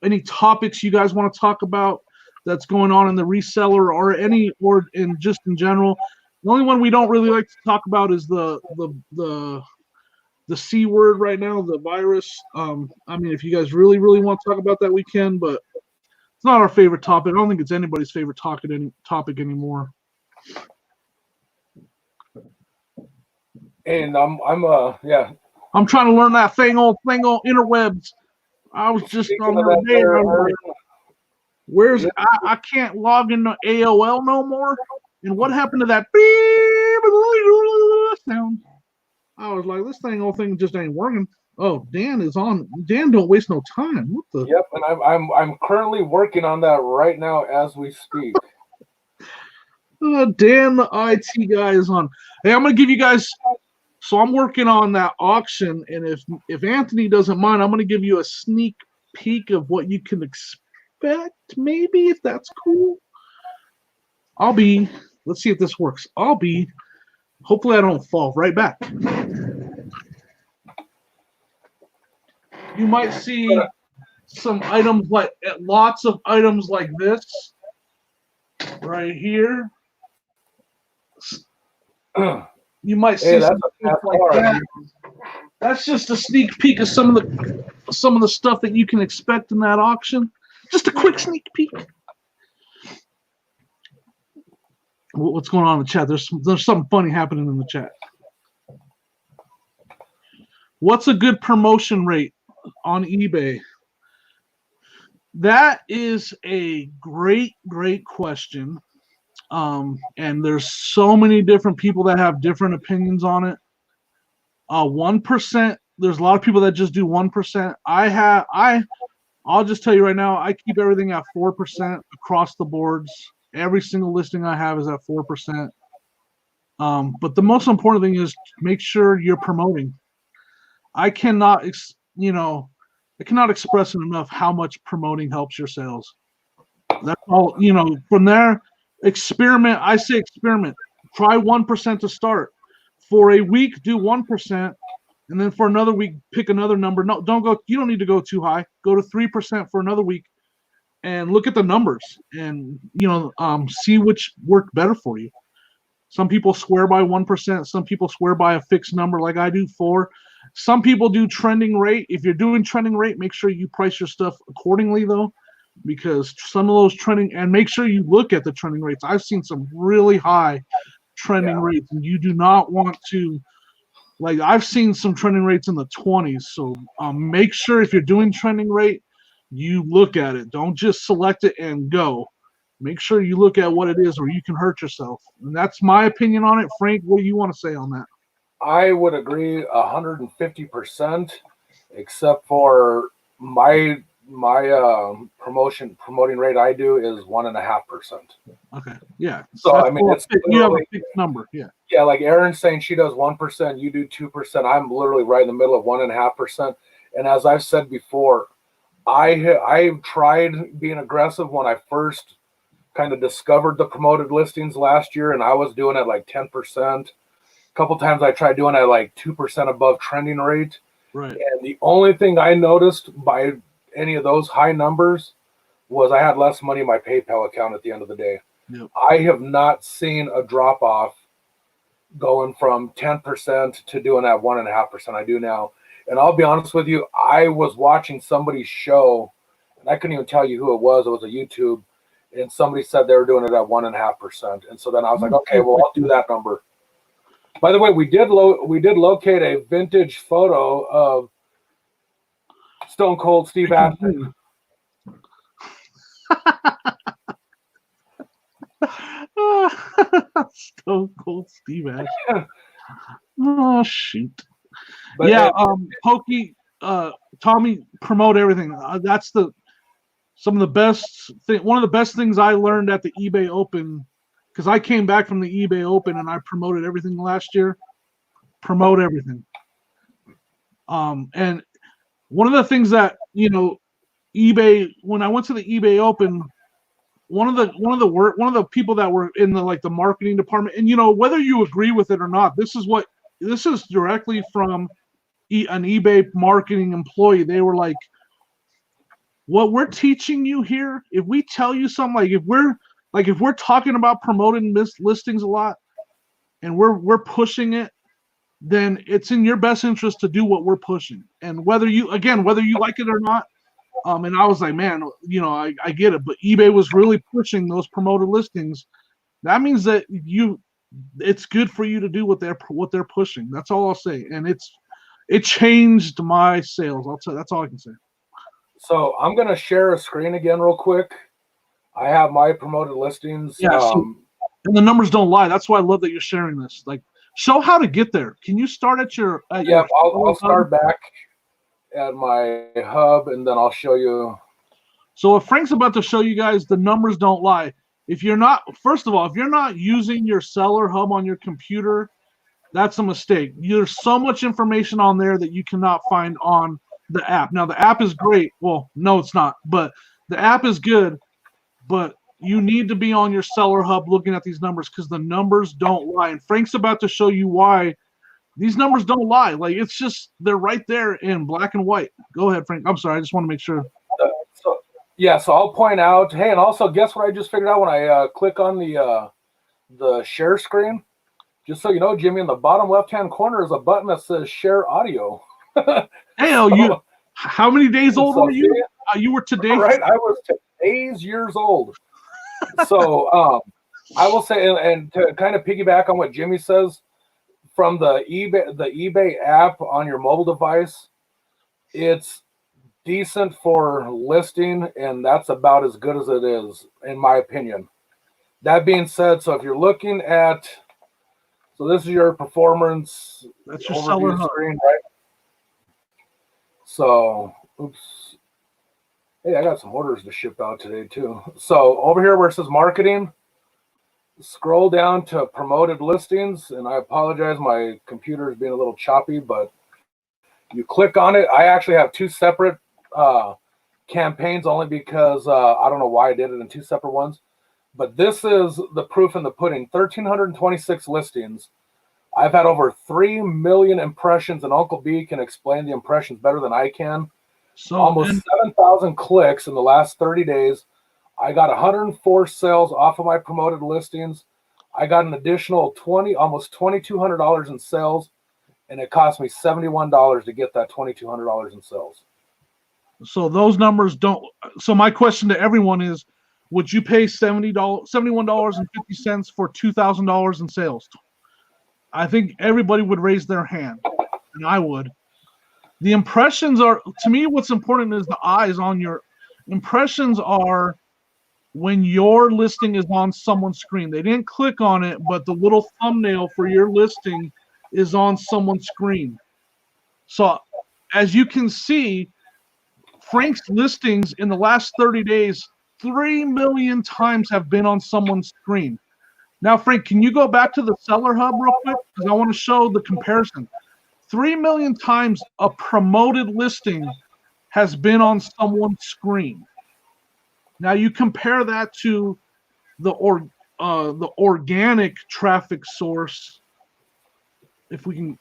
Speaker 2: Any topics you guys want to talk about? that's going on in the reseller or just in general. The only one we don't really like to talk about is the C word right now, the virus. I mean, if you guys really want to talk about that, we can, but it's not our favorite topic. I don't think it's anybody's favorite topic anymore.
Speaker 1: And I'm
Speaker 2: trying to learn that thing old interwebs. I was just on the day. Where's I can't log into AOL no more. And what happened to that sound? I was like, this thing just ain't working. Oh, Dan is on. Dan, don't waste no time. What the?
Speaker 1: Yep, and I'm currently working on that right now as we speak.
Speaker 2: Dan, the IT guy, is on. Hey, I'm gonna give you guys. So I'm working on that auction, and if Anthony doesn't mind, I'm gonna give you a sneak peek of what you can expect, maybe, if that's cool. Let's see if this works. Hopefully I don't fall right back. You might see some items lots of items like this right here. You might see some stuff like that. That's just a sneak peek of some of the stuff that you can expect in that auction. Just a quick sneak peek. What's going on in the chat? There's something funny happening in the chat. What's a good promotion rate on eBay? That is a great question. And there's so many different people that have different opinions on it. 1%, there's a lot of people that just do 1%. I'll just tell you right now, I keep everything at 4% across the boards. Every single listing I have is at 4%. But the most important thing is make sure you're promoting. I cannot express enough how much promoting helps your sales. That's all. From there, experiment. I say experiment. Try 1% to start. For a week, do 1%, and then for another week, pick another number. No, don't go. You don't need to go too high. Go to 3% for another week, and look at the numbers, and see which worked better for you. Some people swear by 1%. Some people swear by a fixed number, like I do, 4. Some people do trending rate. If you're doing trending rate, make sure you price your stuff accordingly, though, because some of those trending, and make sure you look at the trending rates. I've seen some really high trending rates, and you do not want to, I've seen some trending rates in the 20s. So make sure if you're doing trending rate, you look at it. Don't just select it and go. Make sure you look at what it is, or you can hurt yourself. And that's my opinion on it. Frank, what do you want to say on that?
Speaker 1: I would agree 150%, except for my promoting rate I do is 1.5%.
Speaker 2: Okay, yeah.
Speaker 1: So I mean,
Speaker 2: you have a fixed number, yeah.
Speaker 1: Yeah, like Erin's saying, she does 1%, you do 2%. I'm literally right in the middle of 1.5%. And as I've said before, I've tried being aggressive when I first kind of discovered the promoted listings last year, and I was doing it like 10%. A couple times I tried doing it like 2% above trending rate.
Speaker 2: Right.
Speaker 1: And the only thing I noticed by any of those high numbers was I had less money in my PayPal account at the end of the day.
Speaker 2: Yep.
Speaker 1: I have not seen a drop off going from 10% to doing that 1.5% I do now. And I'll be honest with you, I was watching somebody's show, and I couldn't even tell you who it was. It was a YouTube, and somebody said they were doing it at 1.5%. And so then I was like, okay, well, I'll do that number. By the way, we did locate a vintage photo of Stone Cold Steve Ashton.
Speaker 2: Stone Cold Steve Ashton. Oh shoot! But yeah, Pokey, Tommy, promote everything. That's some of the best thing. One of the best things I learned at the eBay Open, because I came back from the eBay Open and I promoted everything last year. Promote everything. And one of the things that eBay, when I went to the eBay Open, one of the people that were in the marketing department, and whether you agree with it or not, this is directly from an eBay marketing employee. They were like, what we're teaching you here, if we tell you something, if we're talking about promoting listings a lot and we're pushing it, then it's in your best interest to do what we're pushing. And whether you like it or not, and I was like, man, I get it, but eBay was really pushing those promoted listings. That means that it's good for you to do what they're pushing. That's all I'll say. And it changed my sales. I'll tell you, that's all I can say.
Speaker 1: So I'm gonna share a screen again real quick. I have my promoted listings.
Speaker 2: Yeah, and the numbers don't lie. That's why I love that you're sharing this. Like, show how to get there. Can you start at your?
Speaker 1: I'll start back at my hub, and then I'll show you.
Speaker 2: So what Frank's about to show you guys, the numbers don't lie. If you're not using your seller hub on your computer, that's a mistake. There's so much information on there that you cannot find on the app. Now the app is great. Well, no, it's not. But the app is good. But you need to be on your seller hub looking at these numbers because the numbers don't lie. And Frank's about to show you why these numbers don't lie. Like, it's just, they're right there in black and white. Go ahead, Frank. I'm sorry. I just want to make sure.
Speaker 1: So I'll point out, hey, and also guess what I just figured out when I click on the share screen? Just so you know, Jimmy, in the bottom left-hand corner is a button that says share audio.
Speaker 2: Hey, how many days old were you? You were today.
Speaker 1: Right, I was today's years old. So I will say, and to kind of piggyback on what Jimmy says, from the eBay app on your mobile device, it's decent for listing, and that's about as good as it is, in my opinion. That being said, so if you're looking at, so this is your performance.
Speaker 2: That's your seller
Speaker 1: screen, right? So, oops. Hey, I got some orders to ship out today too. So over here where it says marketing, scroll down to promoted listings, and I apologize, my computer is being a little choppy, but you click on it. I actually have two separate campaigns only because I don't know why I did it in two separate ones. But this is the proof in the pudding. 1,326 listings. I've had over 3 million impressions, and Uncle B can explain the impressions better than I can. So almost 7,000 clicks in the last 30 days. I got 104 sales off of my promoted listings. I got an additional almost $2,200 in sales, and it cost me $71 to get that $2,200 in sales.
Speaker 2: So those numbers don't. So my question to everyone is, would you pay $71.50 for $2,000 in sales? I think everybody would raise their hand, and I would. The impressions are, to me, what's important is the eyes on your impressions are when your listing is on someone's screen. They didn't click on it, but the little thumbnail for your listing is on someone's screen. So as you can see, Frank's listings in the last 30 days, 3 million times have been on someone's screen. Now, Frank, can you go back to the seller hub real quick? Because I want to show the comparison. 3 million times a promoted listing has been on someone's screen. Now you compare that to the organic traffic source. If we can.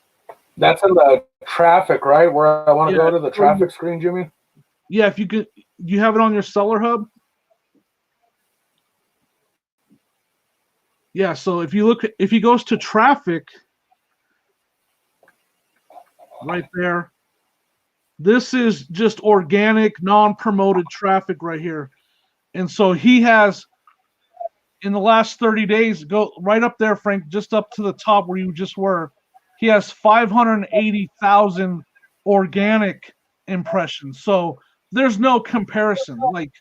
Speaker 1: That's in the traffic, right? Where I want to go to the traffic screen, Jimmy?
Speaker 2: Yeah, if you could, you have it on your seller hub? Yeah, so if he goes to traffic, right there, this is just organic, non-promoted traffic right here. And so he has, in the last 30 days, go right up there, Frank, just up to the top where you just were, he has 580,000 organic impressions. So there's no comparison. Like,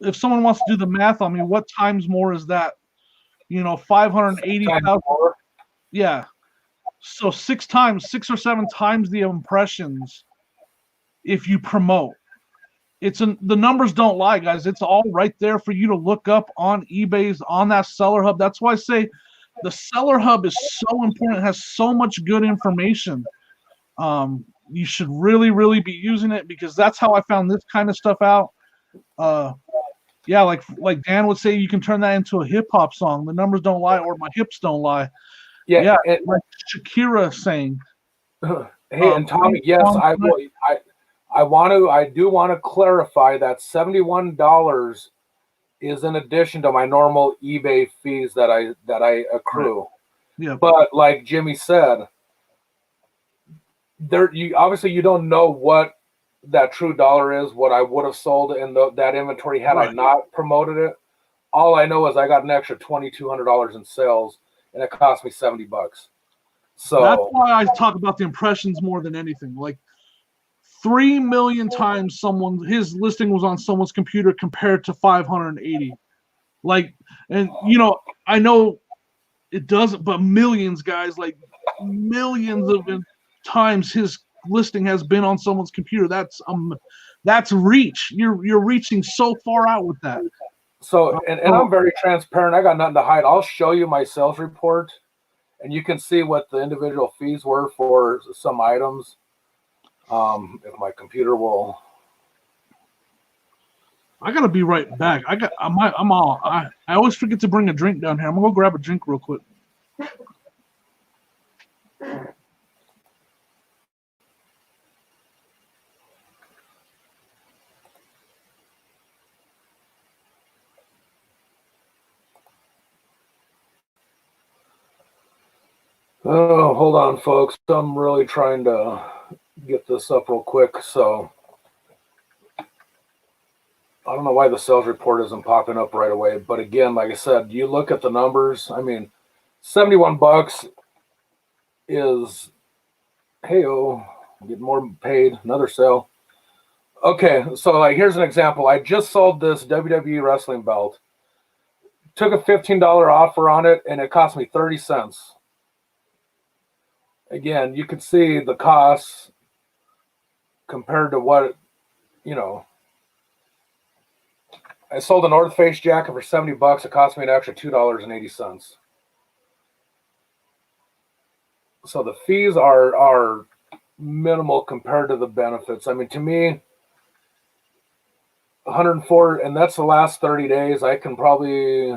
Speaker 2: if someone wants to do the math on me, what times more is that? 580,000. Yeah. So 6 or 7 times the impressions if you promote. The numbers don't lie, guys. It's all right there for you to look up on eBay's, on that seller hub. That's why I say the seller hub is so important. It has so much good information. You should really, really be using it because that's how I found this kind of stuff out. Yeah, like Dan would say, you can turn that into a hip hop song. The numbers don't lie, or my hips don't lie. Yeah, like Shakira saying.
Speaker 1: Hey, and Tommy, yes, I do want to clarify that $71 is in addition to my normal eBay fees that I accrue.
Speaker 2: Right. Yeah.
Speaker 1: But like Jimmy said, you obviously you don't know what that true dollar is, what I would have sold in that inventory had I not promoted it. All I know is I got an extra $2,200 in sales, and it cost me $70. So
Speaker 2: that's why I talk about the impressions more than anything. Like 3 million times his listing was on someone's computer compared to 580. Like, and I know it doesn't, but millions, guys, like millions of times his listing has been on someone's computer. That's reach. You're reaching so far out with that.
Speaker 1: So, and I'm very transparent. I got nothing to hide. I'll show you my sales report, and you can see what the individual fees were for some items. If my computer will.
Speaker 2: I gotta be right back. I always forget to bring a drink down here. I'm gonna go grab a drink real quick.
Speaker 1: Oh, hold on, folks. I'm really trying to get this up real quick. So I don't know why the sales report isn't popping up right away. But again, like I said, you look at the numbers. I mean, $71 is, hey-oh, get more paid, another sale. Okay, so like here's an example. I just sold this WWE wrestling belt. Took a $15 offer on it, and it cost me 30 cents. Again, you can see the costs compared to what, I sold a North Face jacket for $70. It cost me an extra $2.80. So the fees are minimal compared to the benefits. I mean, to me, 104, and that's the last 30 days. I can probably,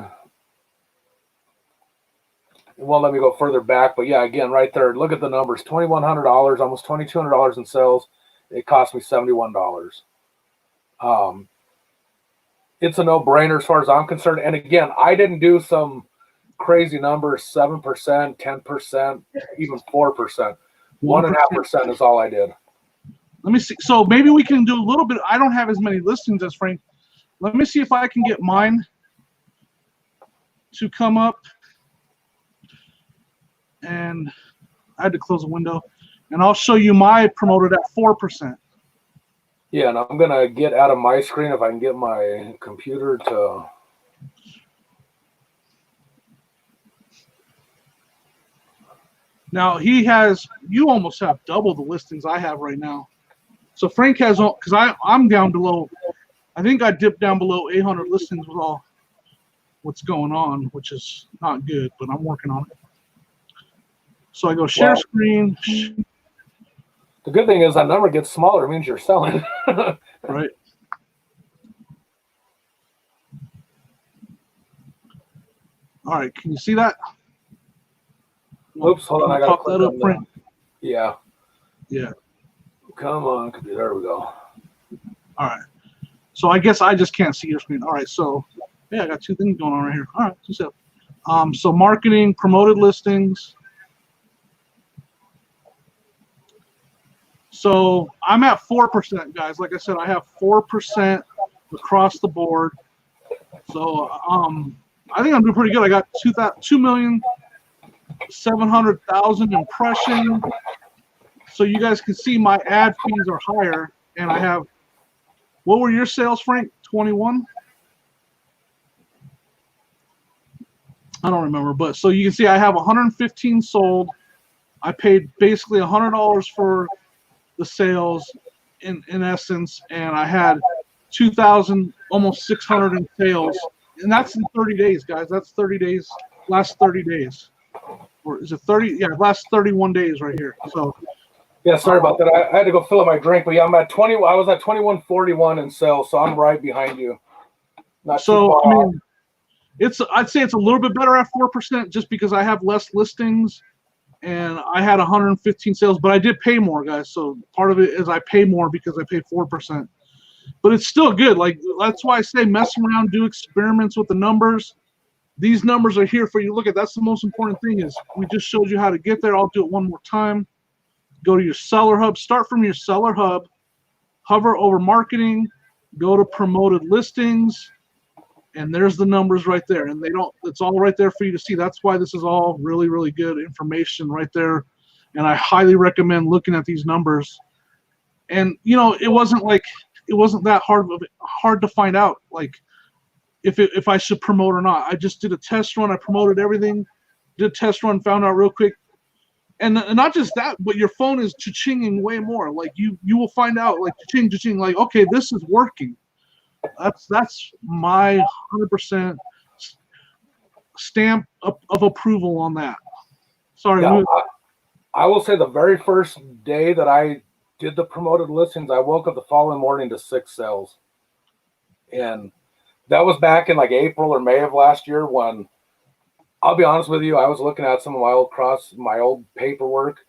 Speaker 1: well, let me go further back. But yeah, again, right there, look at the numbers: $2,100, almost $2,200 in sales. It cost me $71. It's a no-brainer as far as I'm concerned. And again, I didn't do some crazy numbers, 7%, 10%, even 4%. 1.5% is all I did.
Speaker 2: Let me see. So maybe we can do a little bit. I don't have as many listings as Frank. Let me see if I can get mine to come up. And I had to close the window. And I'll show you my promoted at 4%.
Speaker 1: Yeah, and I'm going to get out of my screen if I can get my computer to...
Speaker 2: Now, you almost have double the listings I have right now. So Frank has, because I'm down below, I think I dipped down below 800 listings with all what's going on, which is not good, but I'm working on it. So I go share screen.
Speaker 1: The good thing is that number gets smaller. It means you're selling.
Speaker 2: Right. All right. Can you see that?
Speaker 1: Oops, hold on. I got to
Speaker 2: pop that up, Frank.
Speaker 1: Yeah.
Speaker 2: Yeah.
Speaker 1: Come on. There we go.
Speaker 2: All right. So I guess I just can't see your screen. All right. So, yeah, I got two things going on right here. All right. So marketing, promoted listings. So I'm at 4%, guys. Like I said, I have 4% across the board. So I think I'm doing pretty good. I got 2,700,000 impressions. So you guys can see my ad fees are higher, and I have. What were your sales, Frank? 21. I don't remember, but so you can see I have 115 sold. I paid basically $100 for the sales in essence, and I had 2,000, almost 600 in sales, and that's in 30 days, guys. That's 30 days, last 30 days, or is it 30? Yeah, last 31 days right here. So
Speaker 1: yeah, sorry about that. I had to go fill up my drink, but yeah, I'm at 20. I was at 2141 in sales, so I'm right behind you. Not
Speaker 2: so
Speaker 1: too far
Speaker 2: I mean, I'd say it's a little bit better at 4% just because I have less listings. and I had 115 sales, but I did pay more, guys. So part of it is I pay more because I pay 4%. But it's still good. Like, that's why I say mess around, do experiments with the numbers. These numbers are here for you. Look at, that's the most important thing is we just showed you how to get there. I'll do it one more time. Go to your seller hub. Start from your seller hub. Hover over marketing. Go to promoted listings. And there's the numbers right there. And it's all right there for you to see. That's why this is all really, really good information right there. And I highly recommend looking at these numbers. And, it wasn't that hard to find out, like, if I should promote or not. I just did a test run. I promoted everything, did a test run, found out real quick. And not just that, but your phone is cha-chinging way more. Like, you will find out, like, cha-ching, cha-ching, like, okay, this is working. That's my 100% stamp of approval on that. Sorry.
Speaker 1: Yeah, I will say the very first day that I did the promoted listings, I woke up the following morning to 6 sales. And that was back in like April or May of last year when, I'll be honest with you, I was looking at some of my old paperwork.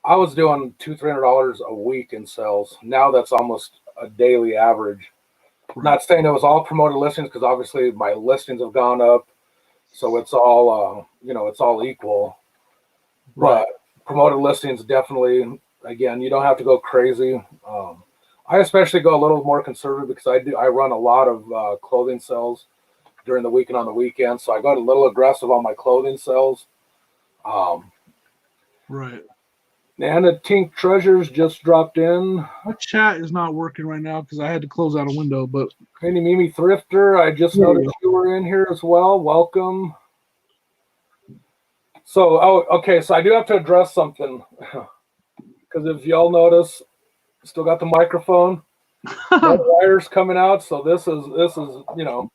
Speaker 1: I was doing $200-300 a week in sales. Now that's almost a daily average. Not saying it was all promoted listings because obviously my listings have gone up, so it's all it's all equal. But promoted listings definitely, again, you don't have to go crazy. I especially go a little more conservative because I run a lot of clothing sales during the week and on the weekend, so I got a little aggressive on my clothing sales.
Speaker 2: Right.
Speaker 1: Nana Tink Treasures just dropped in.
Speaker 2: My chat is not working right now because I had to close out a window. But
Speaker 1: Penny Mimi Thrifter, I just noticed you were in here as well. Welcome. So, okay. So I do have to address something because if y'all notice, still got the microphone, no wires coming out. So this is
Speaker 2: well,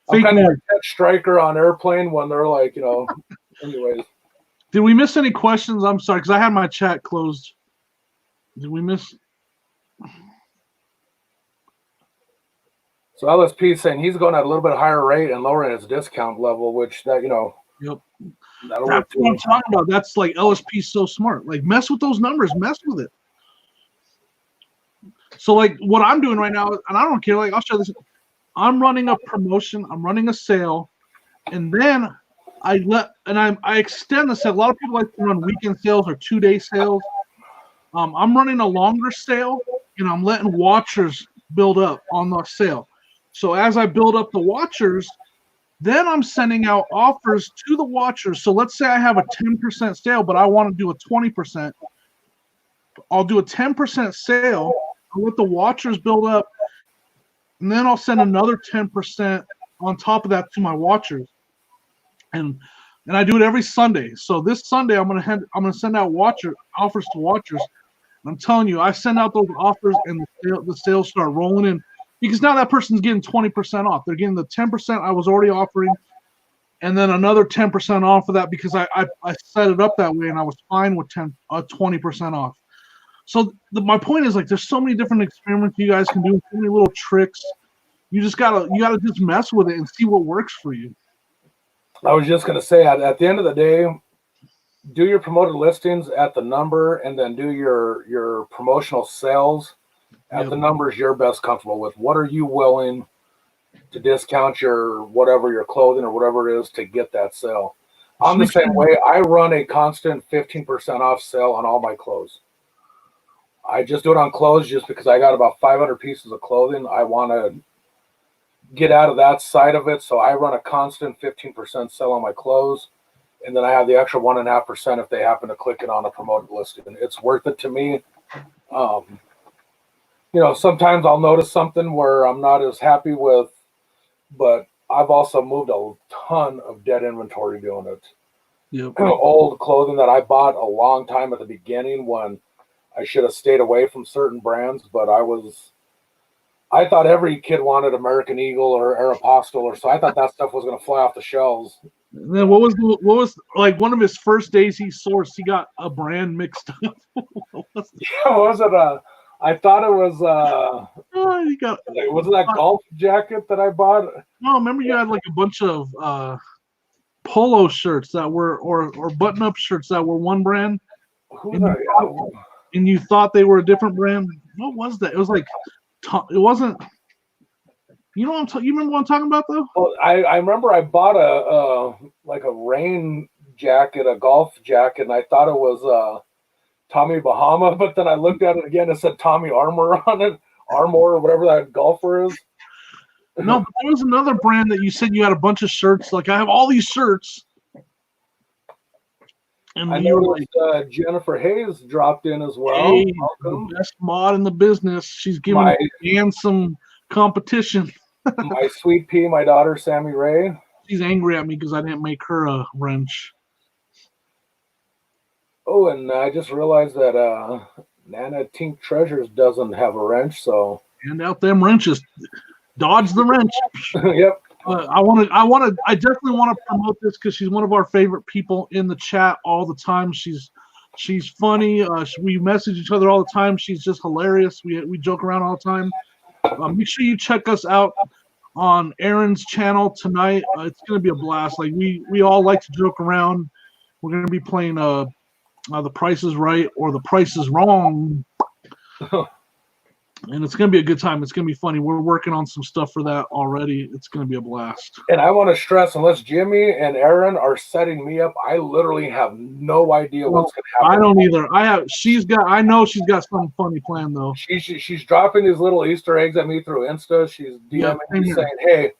Speaker 1: I'm kind of like Ted Striker on Airplane when they're like, anyways.
Speaker 2: Did we miss any questions? I'm sorry, because I had my chat closed. Did we miss?
Speaker 1: So LSP is saying he's going at a little bit higher rate and lowering his discount level, which that,
Speaker 2: Yep.
Speaker 1: That'll
Speaker 2: That's what I'm talking about. That's like LSP's so smart. Like, mess with those numbers. Mess with it. So, like, what I'm doing right now, and I don't care, like, I'll show this. I'm running a promotion. I'm running a sale. And then I extend the sale. A lot of people like to run weekend sales or 2-day sales. I'm running a longer sale, and I'm letting watchers build up on the sale. So as I build up the watchers, then I'm sending out offers to the watchers. So let's say I have a 10% sale, but I want to do a 20%. I'll do a 10% sale. I'll let the watchers build up, and then I'll send another 10% on top of that to my watchers. And I do it every Sunday. So this Sunday I'm gonna send out offers to watchers. And I'm telling you, I send out those offers and the sales start rolling in because now that person's getting 20% off. They're getting the 10% I was already offering, and then another 10% off of that because I set it up that way and I was fine with 20% off. So my point is, like, there's so many different experiments you guys can do, so many little tricks. You gotta just mess with it and see what works for you.
Speaker 1: I was just going to say, at the end of the day, do your promoted listings at the number and then do your promotional sales at the numbers you're best comfortable with. What are you willing to discount your clothing or whatever it is to get that sale? I'm the same way. I run a constant 15% off sale on all my clothes. I just do it on clothes just because I got about 500 pieces of clothing. I want to get out of that side of it, so I run a constant 15% sell on my clothes, and then I have the extra 1.5% if they happen to click it on a promoted listing. It's worth it to me. Sometimes I'll notice something where I'm not as happy with, but I've also moved a ton of dead inventory doing it.
Speaker 2: Yep.
Speaker 1: Old clothing that I bought a long time at the beginning when I should have stayed away from certain brands, but I thought every kid wanted American Eagle or Aeropostale, or so I thought that stuff was going to fly off the shelves.
Speaker 2: And then what was like one of his first days he sourced? He got a brand mixed up.
Speaker 1: Was it I thought it was. Was it that golf jacket that I bought?
Speaker 2: No, remember you had like a bunch of polo shirts that were or button-up shirts that were one brand, and you thought they were a different brand. What was that? It was like it wasn't. You know what you remember what I'm talking about though?
Speaker 1: Well, I remember I bought a like a rain jacket, a golf jacket, and I thought it was Tommy Bahama, but then I looked at it again. It said Tommy Armour on it, Armour or whatever that golfer is.
Speaker 2: No, but there was another brand that you said you had a bunch of shirts. Like I have all these shirts. And
Speaker 1: I know Jennifer Hayes dropped in as well.
Speaker 2: Hey, the best mod in the business. She's giving Dan some competition.
Speaker 1: My sweet pea, my daughter Sammy Ray.
Speaker 2: She's angry at me because I didn't make her a wrench.
Speaker 1: Oh, and I just realized that Nana Tink Treasures doesn't have a wrench, so
Speaker 2: hand out them wrenches. Dodge the wrench.
Speaker 1: Yep.
Speaker 2: I definitely want to promote this because she's one of our favorite people in the chat all the time. She's funny. We message each other all the time. She's just hilarious. We joke around all the time. Make sure you check us out on Aaron's channel tonight. It's going to be a blast. Like we all like to joke around. We're going to be playing The Price is Right or The Price is Wrong. And it's going to be a good time. It's going to be funny. We're working on some stuff for that already. It's going to be a blast.
Speaker 1: And I want to stress, unless Jimmy and Aaron are setting me up, I literally have no idea what's going to happen.
Speaker 2: I don't either. I know she's got something funny planned though.
Speaker 1: She's dropping these little Easter eggs at me through Insta. She's DMing me saying, "Hey,"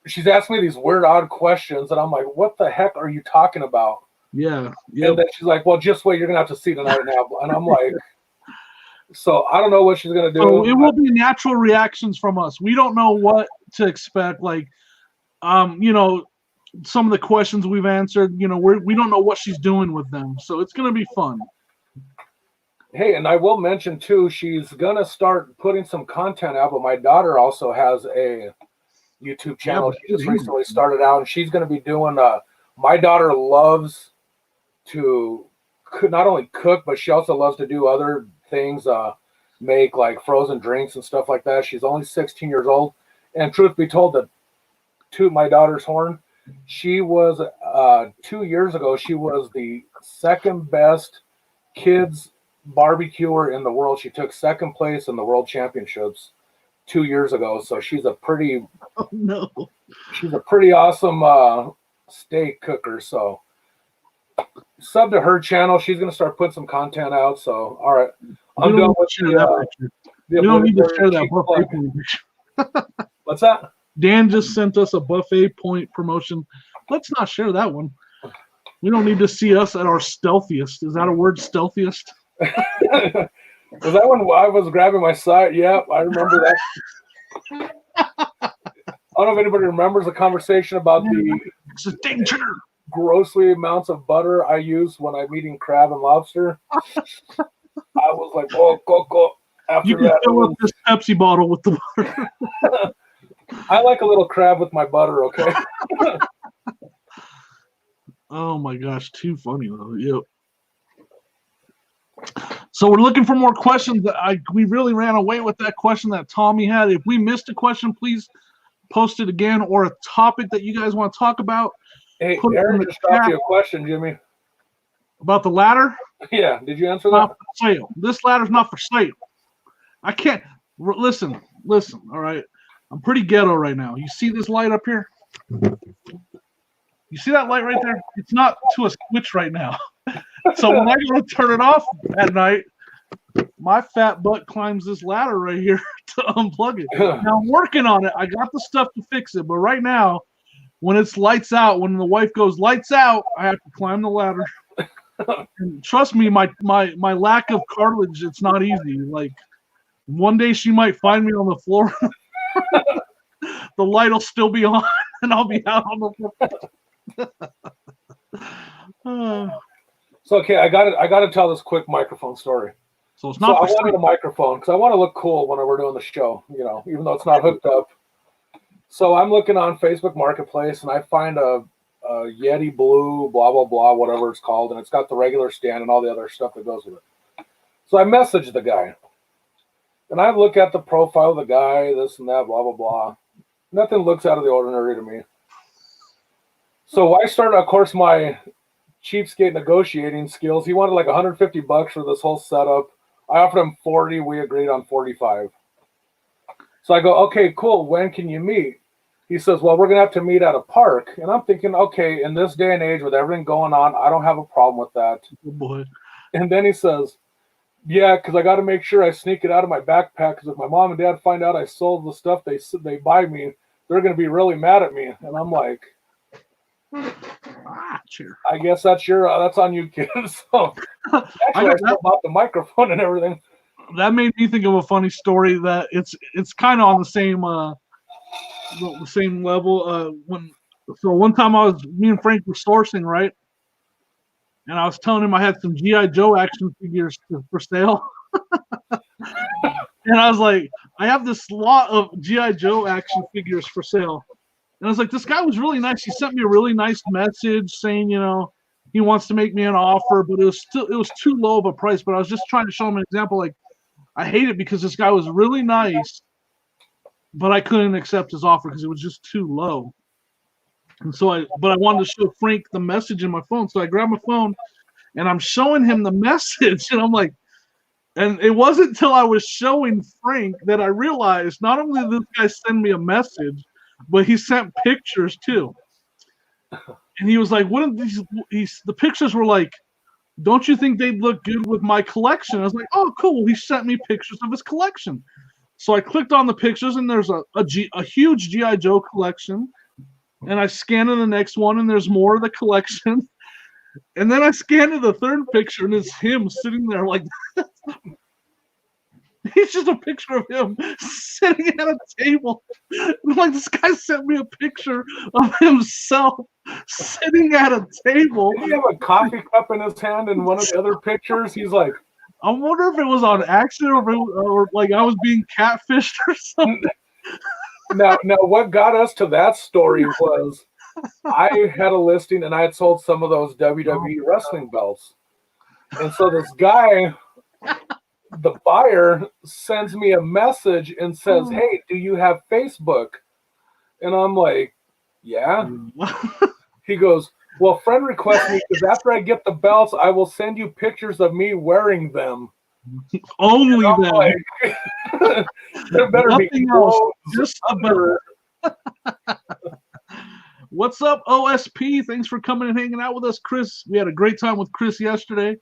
Speaker 1: she's asking me these weird, odd questions, and I'm like, "What the heck are you talking about?"
Speaker 2: Yeah.
Speaker 1: And then she's like, "Well, just wait. You're going to have to see tonight now." And I'm like. So I don't know what she's gonna do.
Speaker 2: So it will be natural reactions from us. We don't know what to expect. Like, some of the questions we've answered. We don't know what she's doing with them. So it's gonna be fun.
Speaker 1: Hey, and I will mention too, she's gonna start putting some content out. But my daughter also has a YouTube channel. She just recently started out, and she's gonna be doing. My daughter loves to not only cook, but she also loves to do other things, make like frozen drinks and stuff like that. She's only 16 years old, and truth be told, to toot my daughter's horn, she was 2 years ago she was the second best kids barbecuer in the world. She took second place in the world championships 2 years ago. So she's a pretty she's a pretty awesome steak cooker. So sub to her channel. She's going to start putting some content out. So, all right. I'm done with that.
Speaker 2: We don't need to share that buffet.
Speaker 1: What's that?
Speaker 2: Dan just sent us a buffet point promotion. Let's not share that one. We don't need to see us at our stealthiest. Is that a word, stealthiest?
Speaker 1: Was that when I was grabbing my side? Yep, I remember that. I don't know if anybody remembers the conversation about
Speaker 2: it's a danger.
Speaker 1: Grossly amounts of butter I use when I'm eating crab and lobster. I was like, "Oh, go!" After
Speaker 2: you can fill up this Pepsi bottle with the butter.
Speaker 1: I like a little crab with my butter. Okay.
Speaker 2: Oh my gosh, too funny though. Yep. So we're looking for more questions. We really ran away with that question that Tommy had. If we missed a question, please post it again, or a topic that you guys want to talk about.
Speaker 1: Hey, Aaron just dropped you a question, Jimmy.
Speaker 2: About the ladder?
Speaker 1: Yeah, did you answer that?
Speaker 2: Not for sale. This ladder's not for sale. I can't. Listen, all right? I'm pretty ghetto right now. You see this light up here? You see that light right there? It's not to a switch right now. So when I go to turn it off at night, my fat butt climbs this ladder right here to unplug it. Now I'm working on it. I got the stuff to fix it, but right now, when it's lights out, when the wife goes lights out, I have to climb the ladder. And trust me, my lack of cartilage, it's not easy. Like one day she might find me on the floor. The light will still be on, and I'll be out on the floor.
Speaker 1: So okay, I got to tell this quick microphone story.
Speaker 2: So it's not.
Speaker 1: I wanted a microphone because I want to look cool when we're doing the show. Even though it's not hooked up. So I'm looking on Facebook Marketplace, and I find a Yeti Blue, blah, blah, blah, whatever it's called, and it's got the regular stand and all the other stuff that goes with it. So I messaged the guy, and I look at the profile of the guy, this and that, blah, blah, blah. Nothing looks out of the ordinary to me. So I started, of course, my cheapskate negotiating skills. He wanted like $150 for this whole setup. I offered him 40. We agreed on 45. So I go, okay, cool. When can you meet? He says, well, we're going to have to meet at a park. And I'm thinking, okay, in this day and age with everything going on, I don't have a problem with that.
Speaker 2: Oh boy.
Speaker 1: And then he says, yeah, because I got to make sure I sneak it out of my backpack, because if my mom and dad find out I sold the stuff they buy me, they're going to be really mad at me. And I'm like,
Speaker 2: Sure.
Speaker 1: I guess that's on you, kids. So actually, I still bought the microphone and everything.
Speaker 2: That made me think of a funny story that it's kind of on the same level. One time me and Frank were sourcing, right? And I was telling him I had some G.I. Joe action figures for sale. And I was like, I have this lot of G.I. Joe action figures for sale. And I was like, this guy was really nice. He sent me a really nice message saying, he wants to make me an offer, but it was too low of a price. But I was just trying to show him an example. Like, I hate it because this guy was really nice, but I couldn't accept his offer because it was just too low. And so I wanted to show Frank the message in my phone. So I grabbed my phone and I'm showing him the message. And I'm like, and it wasn't until I was showing Frank that I realized not only did this guy send me a message, but he sent pictures too. And he was like, what are these? The pictures were like, don't you think they'd look good with my collection? I was like, oh, cool. He sent me pictures of his collection. So I clicked on the pictures, and there's a huge G.I. Joe collection. And I scanned to the next one, and there's more of the collection. And then I scanned to the third picture, and it's him sitting there like that. It's just a picture of him sitting at a table. I'm like, this guy sent me a picture of himself sitting at a table.
Speaker 1: Did he have a coffee cup in his hand in one of the other pictures? He's like,
Speaker 2: I wonder if it was on accident or like I was being catfished or something.
Speaker 1: Now, what got us to that story was I had a listing and I had sold some of those WWE wrestling belts. And so this guy, the buyer, sends me a message and says, hey, do you have Facebook? And I'm like, yeah. He goes, well, friend request me because after I get the belts, I will send you pictures of me wearing them.
Speaker 2: Only them.
Speaker 1: Like, there better
Speaker 2: Nothing
Speaker 1: be
Speaker 2: else.
Speaker 1: clothes
Speaker 2: Just
Speaker 1: under.
Speaker 2: What's up, OSP? Thanks for coming and hanging out with us, Chris. We had a great time with Chris yesterday.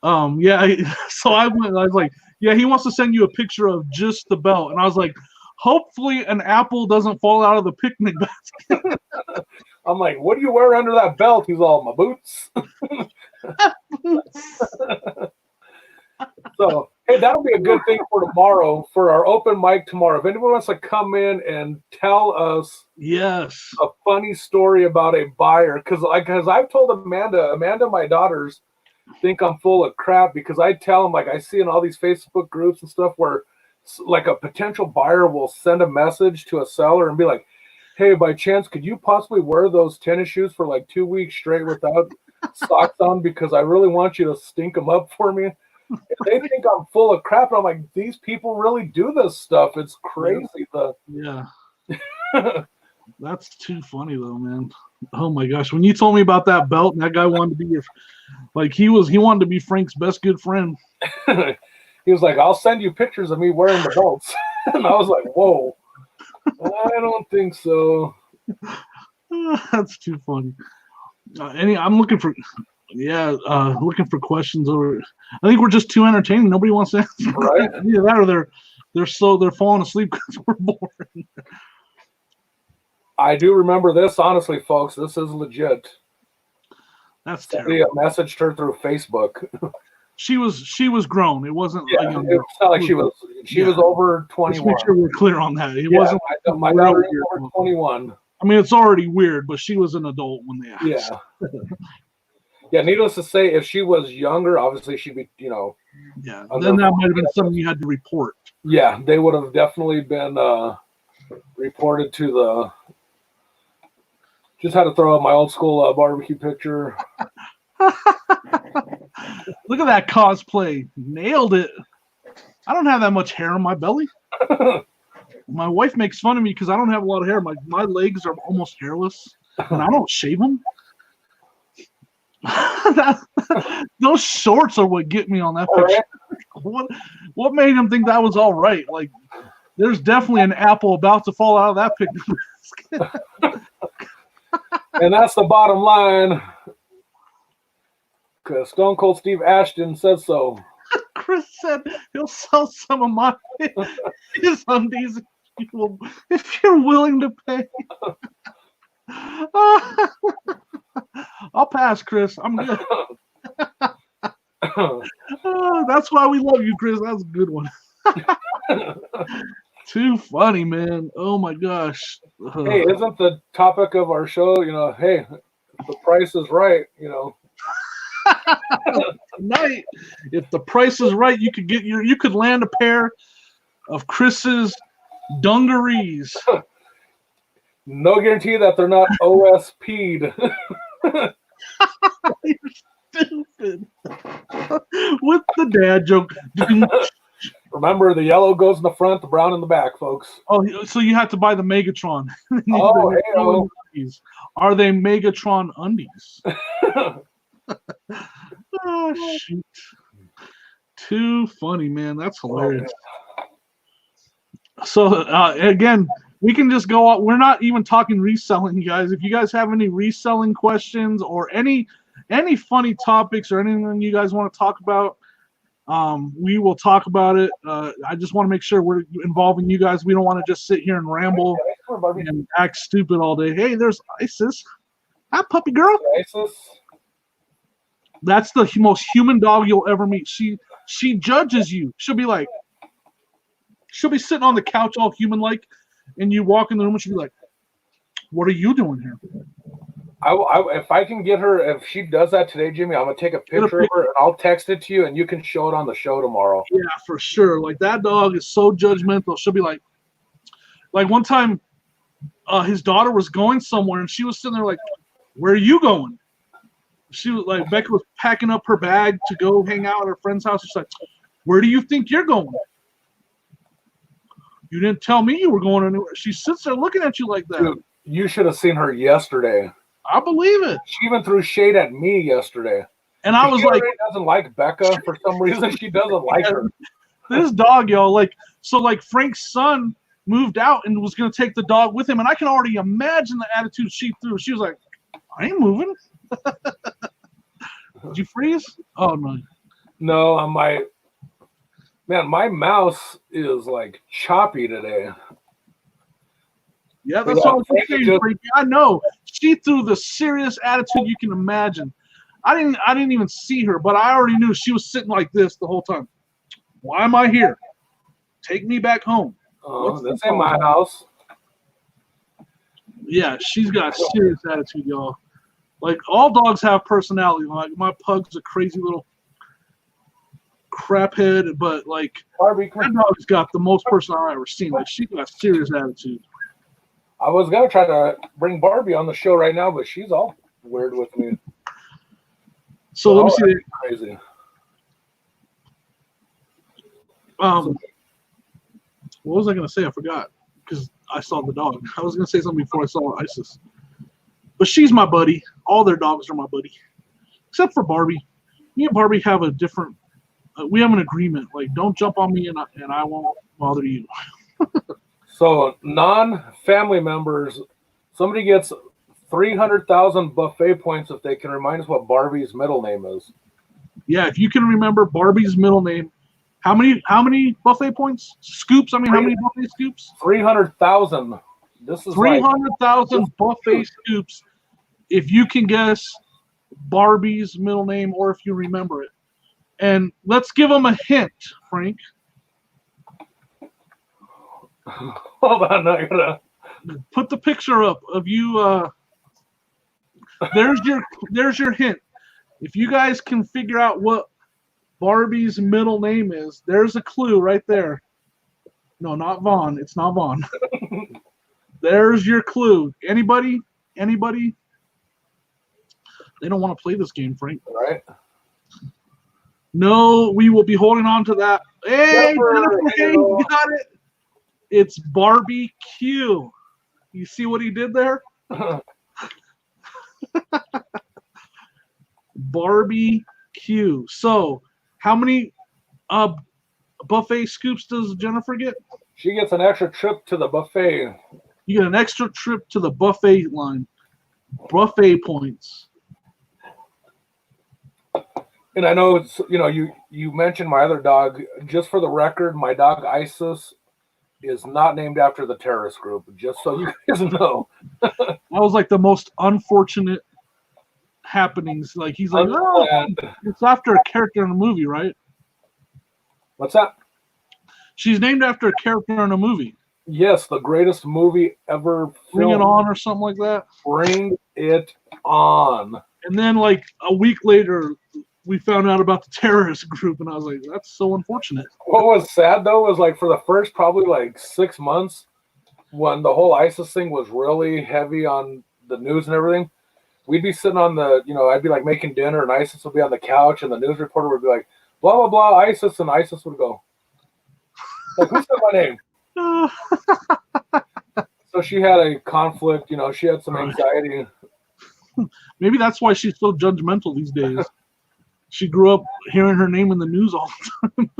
Speaker 2: So I was like, yeah, he wants to send you a picture of just the belt. And I was like, hopefully an apple doesn't fall out of the picnic basket.
Speaker 1: I'm like, what do you wear under that belt? He's all, my boots. So, hey, that'll be a good thing for tomorrow, for our open mic tomorrow. If anyone wants to come in and tell us a funny story about a buyer, because I've told Amanda, my daughters think I'm full of crap because I tell them, like, I see in all these Facebook groups and stuff where like a potential buyer will send a message to a seller and be like, hey, by chance, could you possibly wear those tennis shoes for like 2 weeks straight without socks on because I really want you to stink them up for me? And they think I'm full of crap. And I'm like, these people really do this stuff. It's crazy.
Speaker 2: Yeah. That's too funny though, man. Oh my gosh. When you told me about that belt and that guy wanted to be he wanted to be Frank's best good friend.
Speaker 1: He was like, I'll send you pictures of me wearing the belts. And I was like, whoa, I don't think so.
Speaker 2: That's too funny. I'm looking for questions over. I think we're just too entertaining. Nobody wants to answer.
Speaker 1: Right?
Speaker 2: Either that or they're falling asleep because we're boring.
Speaker 1: I do remember this, honestly, folks. This is legit.
Speaker 2: That's
Speaker 1: somebody
Speaker 2: terrible.
Speaker 1: Messaged her through Facebook.
Speaker 2: She was grown. It wasn't.
Speaker 1: Yeah, it's not like she was over 21.
Speaker 2: Let's make sure we're clear on that. It wasn't.
Speaker 1: My daughter is over 21.
Speaker 2: I mean, it's already weird, but she was an adult when they asked.
Speaker 1: Yeah. Yeah, needless to say, if she was younger, obviously she'd be,
Speaker 2: Yeah, then that might have been something you had to report.
Speaker 1: Yeah, they would have definitely been reported to the. Just had to throw out my old school barbecue picture.
Speaker 2: Look at that cosplay. Nailed it. I don't have that much hair on my belly. My wife makes fun of me because I don't have a lot of hair. My legs are almost hairless. and I don't shave them. Those shorts are what get me on that picture. What made him think that was all right? Like, there's definitely an apple about to fall out of that picture.
Speaker 1: And that's the bottom line. Because Stone Cold Steve Ashton said so.
Speaker 2: Chris said he'll sell some of his undies if you're willing to pay. I'll pass, Chris. I'm good. That's why we love you, Chris. That's a good one. Too funny, man. Oh my gosh.
Speaker 1: Hey, isn't the topic of our show, hey, the price is right,
Speaker 2: Tonight, if the price is right, you could land a pair of Chris's dungarees.
Speaker 1: No guarantee that they're not OSP'd.
Speaker 2: You're stupid. With the dad joke.
Speaker 1: Remember, the yellow goes in the front, the brown in the back, folks.
Speaker 2: Oh, so you have to buy the Megatron.
Speaker 1: Oh, hey,
Speaker 2: are they Megatron undies? Oh, shoot. Too funny, man. That's hilarious. So, again, we can just go out. We're not even talking reselling, you guys. If you guys have any reselling questions or any funny topics or anything you guys want to talk about, we will talk about it. I just want to make sure we're involving you guys. We don't want to just sit here and ramble and act stupid all day. Hey, there's Isis. Hi, puppy girl.
Speaker 1: Isis.
Speaker 2: That's the most human dog you'll ever meet. She judges you. She'll be sitting on the couch all human-like, and you walk in the room and she'll be like, "What are you doing here?"
Speaker 1: If I can get her, if she does that today, Jimmy, I'm gonna take a picture of her and I'll text it to you, and you can show it on the show tomorrow.
Speaker 2: Yeah, for sure. Like, that dog is so judgmental. She'll be like one time, his daughter was going somewhere, and she was sitting there like, "Where are you going?" She was like, Becca was packing up her bag to go hang out at her friend's house. She's like, "Where do you think you're going?" "You didn't tell me you were going anywhere." She sits there looking at you like that.
Speaker 1: Dude, you should have seen her yesterday.
Speaker 2: I believe it.
Speaker 1: She even threw shade at me yesterday.
Speaker 2: And I was like,
Speaker 1: doesn't like Becca for some reason. She doesn't like her.
Speaker 2: This dog, y'all, Frank's son moved out and was going to take the dog with him. And I can already imagine the attitude she threw. She was like, "I ain't moving." Did you freeze? Oh, no.
Speaker 1: No, my mouse is like choppy today.
Speaker 2: Yeah, that's what I'm saying, Frankie. I know. She threw the serious attitude you can imagine. I didn't even see her, but I already knew she was sitting like this the whole time. "Why am I here? Take me back home."
Speaker 1: Oh, this ain't my house.
Speaker 2: Yeah, she's got serious attitude, y'all. Like, all dogs have personality. Like, my pug's a crazy little craphead, but like,
Speaker 1: Barbie,
Speaker 2: that dog's got the most personality I've ever seen. Like, she got serious attitude.
Speaker 1: I was gonna try to bring Barbie on the show right now, but she's all weird with me.
Speaker 2: So let me see.
Speaker 1: Crazy.
Speaker 2: What was I gonna say? I forgot because I saw the dog. I was gonna say something before I saw Isis. But she's my buddy. All their dogs are my buddy, except for Barbie. Me and Barbie have a different. We have an agreement. Like, don't jump on me, and I won't bother you.
Speaker 1: So, non-family members, somebody gets 300,000 buffet points if they can remind us what Barbie's middle name is.
Speaker 2: Yeah, if you can remember Barbie's middle name, how many buffet points? Scoops? I mean, how many buffet scoops?
Speaker 1: 300,000. This is
Speaker 2: 300,000 buffet scoops. If you can guess Barbie's middle name, or if you remember it, and let's give them a hint, Frank.
Speaker 1: Hold on, I gotta
Speaker 2: put the picture up of you. There's your hint. If you guys can figure out what Barbie's middle name is, there's a clue right there. No, not Vaughn. It's not Vaughn. There's your clue. Anybody? They don't want to play this game, Frank.
Speaker 1: All right.
Speaker 2: No, we will be holding on to that. Hey, Jennifer, you got it. It's Barbie Q. You see what he did there? Barbie Q. So, how many buffet scoops does Jennifer get?
Speaker 1: She gets an extra trip to the buffet.
Speaker 2: You get an extra trip to the buffet line. Buffet points.
Speaker 1: And I know it's, you mentioned my other dog. Just for the record, my dog Isis is not named after the terrorist group. Just so you guys know.
Speaker 2: That was like the most unfortunate happenings. Like he's like, oh, it's after a character in a movie, right?
Speaker 1: What's that?
Speaker 2: She's named after a character in a movie.
Speaker 1: Yes, the greatest movie ever.
Speaker 2: Bring It On or something like that.
Speaker 1: Bring It On.
Speaker 2: And then like a week later, we found out about the terrorist group, and I was like, that's so unfortunate.
Speaker 1: What was sad though was like for the first probably like 6 months, when the whole ISIS thing was really heavy on the news and everything, we'd be sitting on the, I'd be like making dinner and ISIS would be on the couch and the news reporter would be like, blah, blah, blah, ISIS, and ISIS would go, like, who said my name? So she had a conflict, she had some anxiety.
Speaker 2: Maybe that's why she's so judgmental these days. She grew up hearing her name in the news all the time.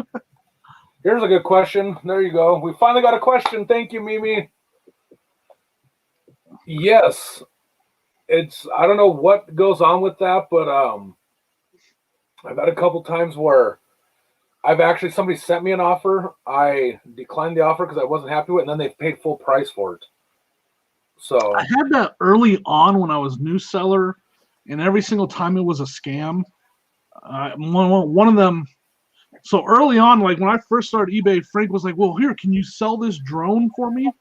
Speaker 1: Here's a good question. There you go. We finally got a question. Thank you, Mimi. Yes. I don't know what goes on with that, but I've had a couple times where somebody sent me an offer. I declined the offer because I wasn't happy with it, and then they paid full price for it. So
Speaker 2: I had that early on when I was new seller, and every single time it was a scam. One of them. So early on, like when I first started eBay, Frank was like, well, here, can you sell this drone for me?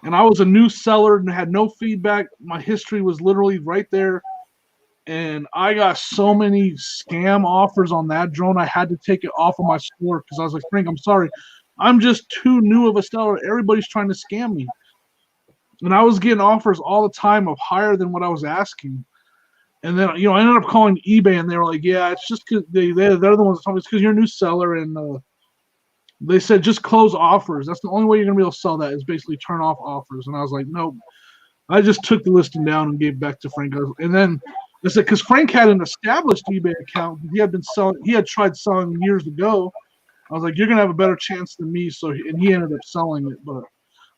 Speaker 2: And I was a new seller and had no feedback. My history was literally right there. And I got so many scam offers on that drone, I had to take it off of my store because I was like, Frank, I'm sorry. I'm just too new of a seller. Everybody's trying to scam me. And I was getting offers all the time of higher than what I was asking. And then, I ended up calling eBay, and they were like, yeah, it's just because they're the ones that told me it's because you're a new seller. And they said, just close offers. That's the only way you're going to be able to sell that is basically turn off offers. And I was like, no. I just took the listing down and gave it back to Frank. And then I said, because Frank had an established eBay account. He had tried selling years ago. I was like, you're going to have a better chance than me. And he ended up selling it. But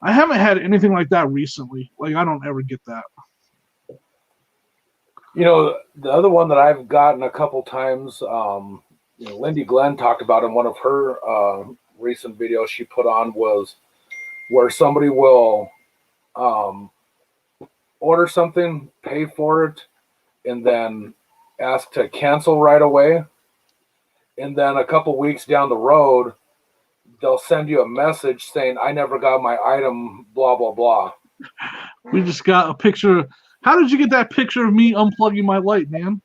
Speaker 2: I haven't had anything like that recently. Like, I don't ever get that.
Speaker 1: The other one that I've gotten a couple times, Lindy Glenn talked about in one of her recent videos she put on, was where somebody will order something, pay for it, and then ask to cancel right away. And then a couple weeks down the road, they'll send you a message saying, I never got my item, blah, blah, blah.
Speaker 2: We just got a picture. How did you get that picture of me unplugging my light, man?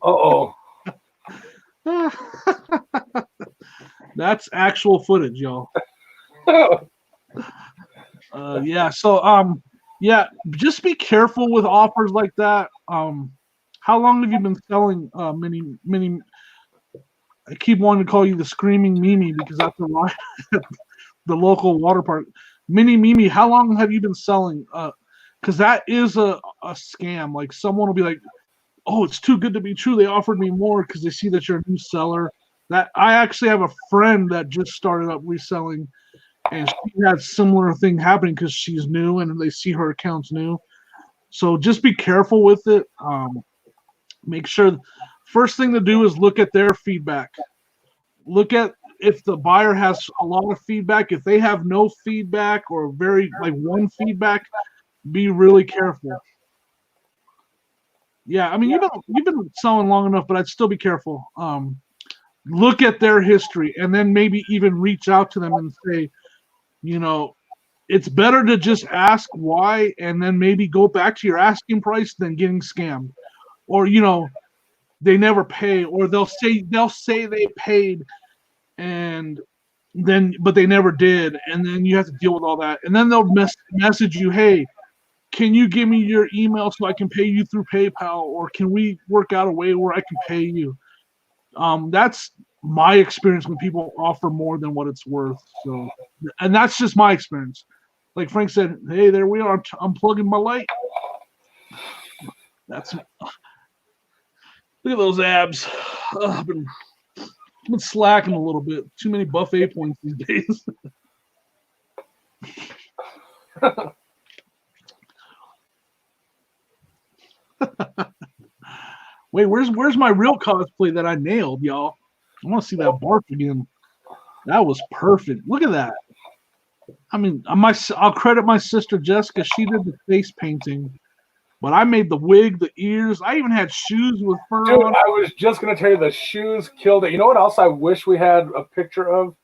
Speaker 1: Uh-oh.
Speaker 2: That's actual footage, y'all. Yeah, so yeah, just be careful with offers like that. How long have you been selling mini? I keep wanting to call you the Screaming Mimi because that's the local water park. Mini Mimi, how long have you been selling? Because that is a scam. Like someone will be like, oh, it's too good to be true. They offered me more because they see that you're a new seller. That I actually have a friend that just started up reselling, and she had similar thing happening because she's new and they see her account's new. So just be careful with it. Make sure first thing to do is look at their feedback. Look at if the buyer has a lot of feedback. If they have no feedback or very like one feedback, be really careful. Yeah, I mean you've been selling long enough, but I'd still be careful. Look at their history and then maybe even reach out to them and say, it's better to just ask why and then maybe go back to your asking price than getting scammed. Or they never pay, or they'll say they paid but they never did, and then you have to deal with all that. And then they'll message you, hey, can you give me your email so I can pay you through PayPal, or can we work out a way where I can pay you? That's my experience when people offer more than what it's worth. So, and that's just my experience. Like Frank said, hey, there we are. I'm plugging my light. That's look at those abs. I've been slacking a little bit. Too many buffet points these days. Wait, where's my real cosplay that I nailed, y'all? I want to see that bark again. That was perfect. Look at that. I mean, I'll credit my sister Jessica. She did the face painting, but I made the wig, the ears. I even had shoes with fur
Speaker 1: Dude,
Speaker 2: on.
Speaker 1: I was just gonna tell you the shoes killed it. You know what else I wish we had a picture of?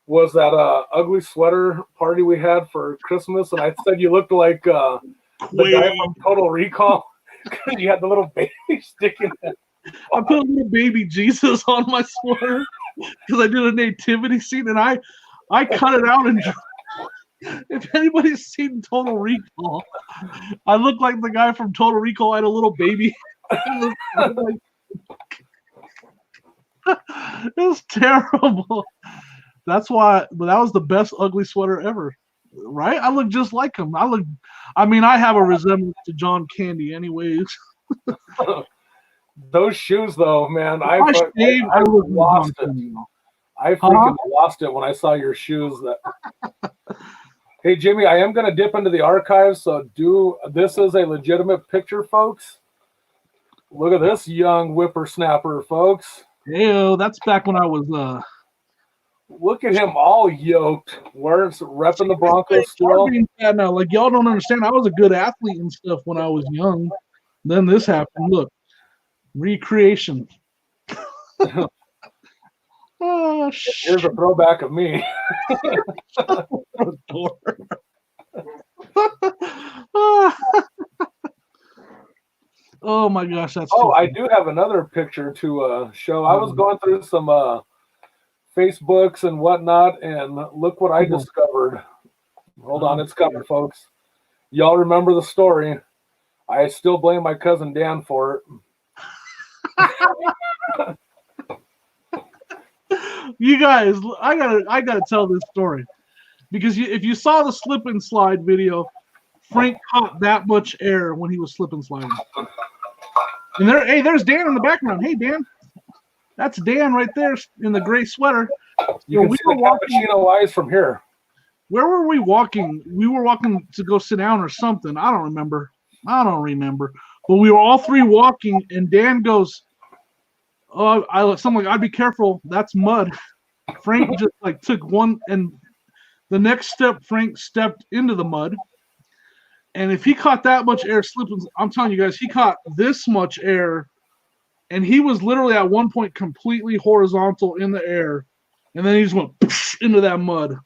Speaker 1: Was that ugly sweater party we had for Christmas? And I said you looked like the guy from Total Recall. You had the little baby sticking in.
Speaker 2: I put a little baby Jesus on my sweater because I did a nativity scene, and I cut it out. And if anybody's seen Total Recall, I look like the guy from Total Recall. I had a little baby. It was terrible. That's why, but that was the best ugly sweater ever, right? I look just like him. I mean, I have a resemblance to John Candy, anyways.
Speaker 1: Those shoes, though, man, I
Speaker 2: lost it.
Speaker 1: I freaking lost it when I saw your shoes. Hey, Jimmy, I am going to dip into the archives, so this is a legitimate picture, folks. Look at this young whippersnapper, folks.
Speaker 2: Hey, that's back when I was.
Speaker 1: Look at him all yoked. Where's repping the Broncos still?
Speaker 2: Now, like y'all don't understand. I was a good athlete and stuff when I was young. Then this happened. Look, recreation. Oh,
Speaker 1: here's a throwback of me.
Speaker 2: Oh my gosh, that's.
Speaker 1: Oh, I do have another picture to show. I was going through some Facebooks and whatnot, and look what I discovered. Hold on, it's coming, folks. Y'all remember the story? I still blame my cousin Dan for it.
Speaker 2: You guys, I gotta tell this story because if you saw the slip and slide video, Frank caught that much air when he was slip and sliding. And there's Dan in the background. Hey, Dan, that's Dan right there in the gray sweater.
Speaker 1: You can see the cappuccino eyes from here.
Speaker 2: Where were we walking? We were walking to go sit down or something. I don't remember. But we were all three walking, and Dan goes, "Oh, something like I'd be careful. That's mud." Frank just like took one, and the next step, Frank stepped into the mud. And if he caught that much air slipping, I'm telling you guys, he caught this much air, and he was literally at one point completely horizontal in the air, and then he just went into that mud.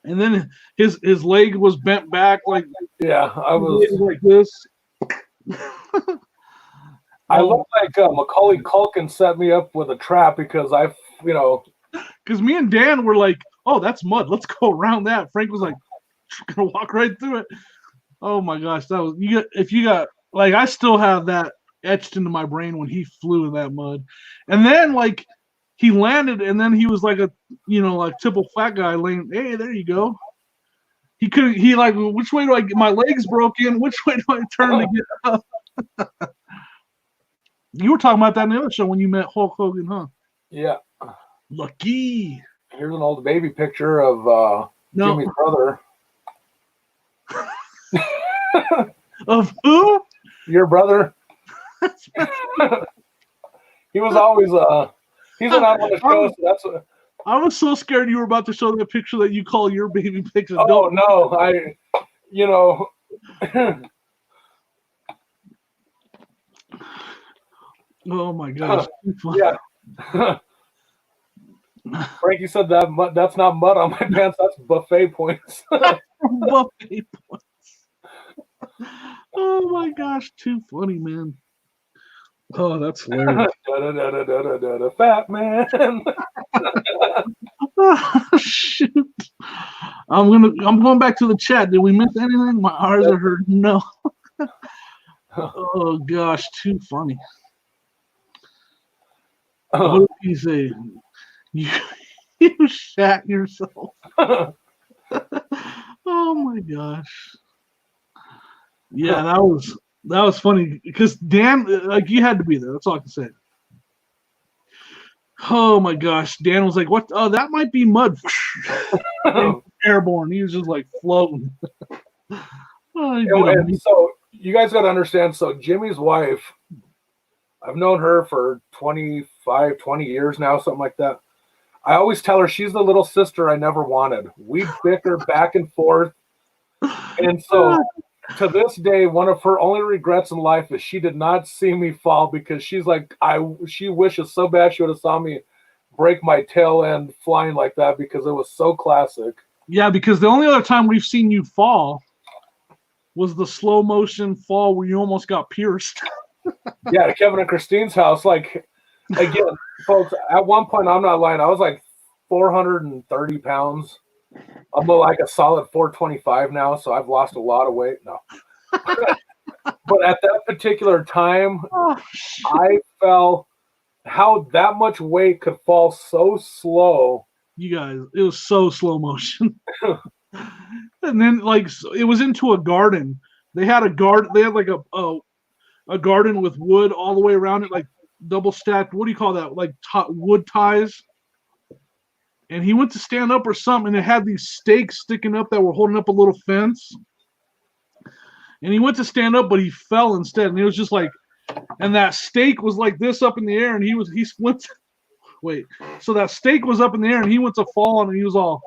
Speaker 2: And then his leg was bent back like
Speaker 1: I was
Speaker 2: like this.
Speaker 1: I look like Macaulay Culkin set me up with a trap because
Speaker 2: because me and Dan were like, "Oh, that's mud. Let's go around that." Frank was like, "Gonna walk right through it." Oh my gosh, that was I still have that etched into my brain when he flew in that mud, and then like he landed, and then he was like a like typical fat guy laying. Hey, there you go. He like, which way do I get my legs broken? Which way do I turn to get up? You were talking about that in the other show when you met Hulk Hogan, huh?
Speaker 1: Yeah.
Speaker 2: Lucky.
Speaker 1: Here's an old baby picture of Jimmy's brother.
Speaker 2: Of who?
Speaker 1: Your brother. He was always he's not on the show, so that's what.
Speaker 2: I was so scared you were about to show that picture that you call your baby picture.
Speaker 1: Oh no,
Speaker 2: Oh my gosh.
Speaker 1: Yeah. Frankie said that's not mud on my pants, that's buffet points.
Speaker 2: Buffet points. Oh my gosh, too funny, man. Oh, that's hilarious.
Speaker 1: Fat man.
Speaker 2: Oh, shoot. I'm going back to the chat. Did we miss anything? My eyes are hurting. No. Oh gosh, too funny. What did he say? You shat yourself. Oh my gosh. Yeah, that was That was funny because Dan, like, you had to be there. That's all I can say. Oh my gosh, Dan was like, "What? Oh, that might be mud." Airborne. He was just like floating.
Speaker 1: And so you guys got to understand. So Jimmy's wife, I've known her for 25, 20 years now, something like that. I always tell her she's the little sister I never wanted. We bicker back and forth. And so to this day, one of her only regrets in life is she did not see me fall, because she's like, she wishes so bad she would have saw me break my tail end flying like that, because it was so classic.
Speaker 2: Yeah, because the only other time we've seen you fall was the slow motion fall where you almost got pierced.
Speaker 1: Yeah, to Kevin and Christine's house. Like, again, folks, at one point, I'm not lying, I was like 430 pounds. I'm like a solid 425 now, so I've lost a lot of weight. No. But at that particular time, I fell, how that much weight could fall so slow.
Speaker 2: You guys, it was so slow motion. And then, like, it was into a garden. They had a garden. They had like a garden with wood all the way around it, like double stacked. What do you call that? Like wood ties. And he went to stand up or something, and it had these stakes sticking up that were holding up a little fence. And he went to stand up, but he fell instead. And it was just like, and that stake was like this up in the air, and he went to, wait. So that stake was up in the air, and he went to fall on it, and he was all,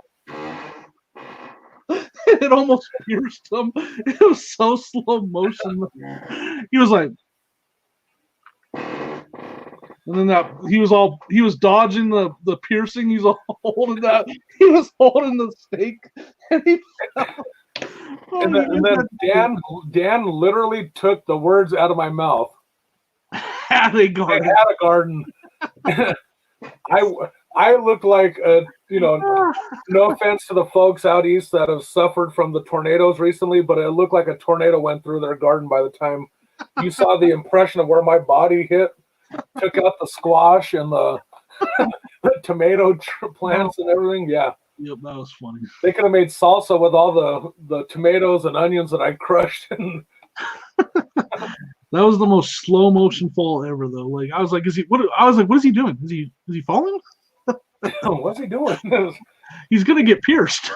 Speaker 2: it almost pierced him. It was so slow motion. He was like, and then he was dodging the piercing. He's all holding that. He was holding the stake, and he fell.
Speaker 1: And then Dan literally took the words out of my mouth.
Speaker 2: Had a garden.
Speaker 1: Had a garden. I looked like no offense to the folks out east that have suffered from the tornadoes recently, but it looked like a tornado went through their garden by the time you saw the impression of where my body hit. Took out the squash and the tomato plants and everything. Yeah.
Speaker 2: Yep, that was funny.
Speaker 1: They could have made salsa with all the tomatoes and onions that I crushed.
Speaker 2: That was the most slow motion fall ever, though. Like, I was like, what is he doing? Is he falling?
Speaker 1: What's he doing?
Speaker 2: He's gonna get pierced.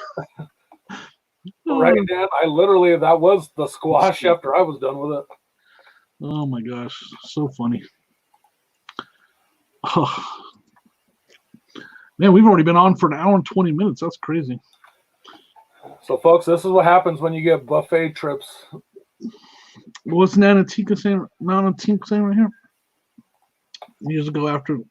Speaker 1: Right, Dan. That was the squash after I was done with it.
Speaker 2: Oh my gosh, so funny. Oh. Man, we've already been on for an hour and 20 minutes. That's crazy.
Speaker 1: So, folks, this is what happens when you get buffet trips.
Speaker 2: What's Dt.Teals saying right here? You just go after it.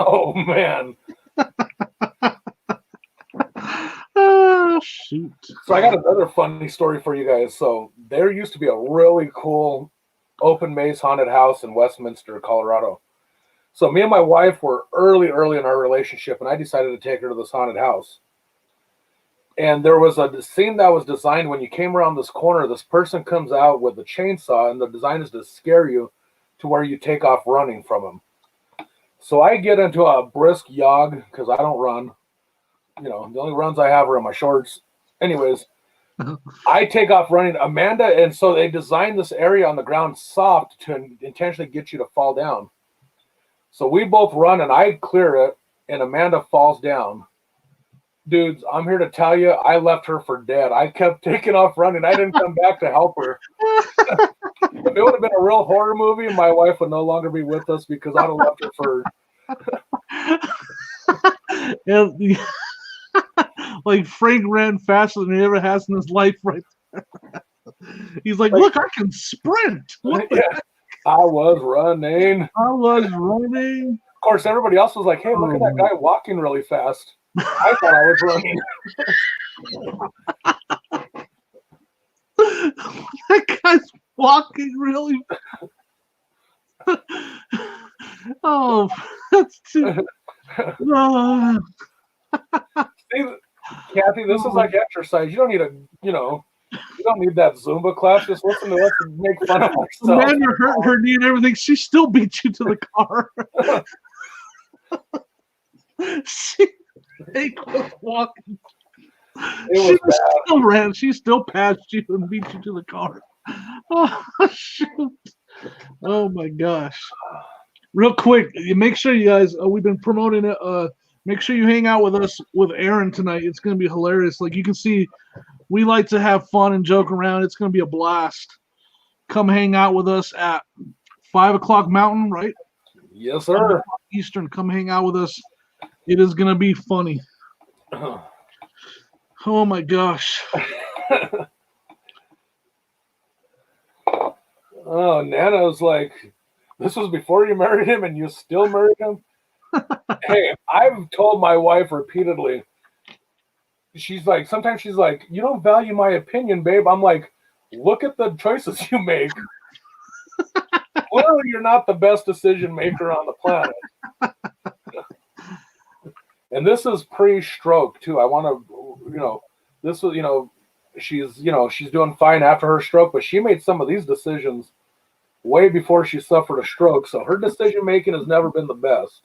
Speaker 1: Oh, man.
Speaker 2: Oh, shoot.
Speaker 1: So I got another funny story for you guys. So there used to be a really cool open maze haunted house in Westminster, Colorado. So me and my wife were early in our relationship, and I decided to take her to this haunted house. And there was a scene that was designed when you came around this corner, this person comes out with a chainsaw, and the design is to scare you to where you take off running from him. So I get into a brisk jog because I don't run. The only runs I have are in my shorts. Anyways, I take off running. Amanda, and so they designed this area on the ground soft to intentionally get you to fall down. So we both run, and I clear it, and Amanda falls down. Dudes, I'm here to tell you, I left her for dead. I kept taking off running. I didn't come back to help her. If it would have been a real horror movie, my wife would no longer be with us because I'd have left her for...
Speaker 2: Like Frank ran faster than he ever has in his life right there. He's like, look, I can sprint.
Speaker 1: Yeah, I was running.
Speaker 2: Of
Speaker 1: course, everybody else was like, hey, look at that guy walking really fast. I thought I was running.
Speaker 2: That guy's walking really fast. Oh, that's too...
Speaker 1: See, Kathy, this is like exercise. You don't need you don't need that Zumba class. Just listen to us and make fun of ourselves.
Speaker 2: Man, you're hurting her knee and everything. She still beat you to the car. Jake was walking.
Speaker 1: It was
Speaker 2: Still ran. She still passed you and beat you to the car. Oh, shoot. Oh, my gosh. Real quick, make sure you guys, we've been promoting it. Make sure you hang out with us with Aaron tonight. It's going to be hilarious. Like you can see, we like to have fun and joke around. It's going to be a blast. Come hang out with us at 5 o'clock Mountain, right?
Speaker 1: Yes, sir.
Speaker 2: Eastern. Come hang out with us. It is going to be funny. Oh, my gosh.
Speaker 1: Oh, Nana's like, this was before you married him and you still married him? Hey, I've told my wife repeatedly, she's like, sometimes she's like, you don't value my opinion, babe. I'm like, look at the choices you make. Clearly, you're not the best decision maker on the planet. And this is pre-stroke, too. I want to, this was, she's doing fine after her stroke, but she made some of these decisions way before she suffered a stroke. So her decision making has never been the best.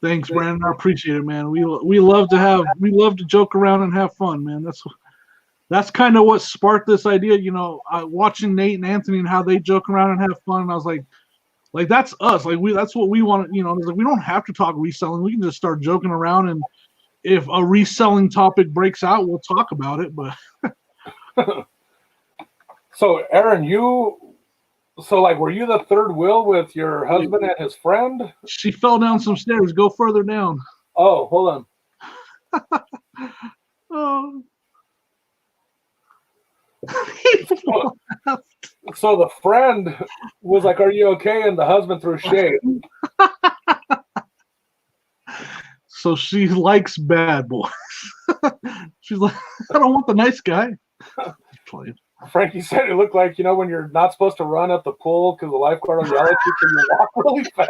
Speaker 2: Thanks, Brandon. I appreciate it, man. We love to joke around and have fun, man. That's kind of what sparked this idea. Watching Nate and Anthony and how they joke around and have fun. And I was like that's us. Like that's what we want. Like we don't have to talk reselling. We can just start joking around, and if a reselling topic breaks out, we'll talk about it. But
Speaker 1: so, Aaron, were you the third wheel with your husband and his friend?
Speaker 2: She fell down some stairs. Go further down.
Speaker 1: Oh, hold on.
Speaker 2: Oh.
Speaker 1: So the friend was like, "Are you okay?" And the husband threw shade.
Speaker 2: So she likes bad boys. She's like, I don't want the nice guy.
Speaker 1: Frankie said it looked like, when you're not supposed to run at the pool because the lifeguard will yell at you because you walk really fast.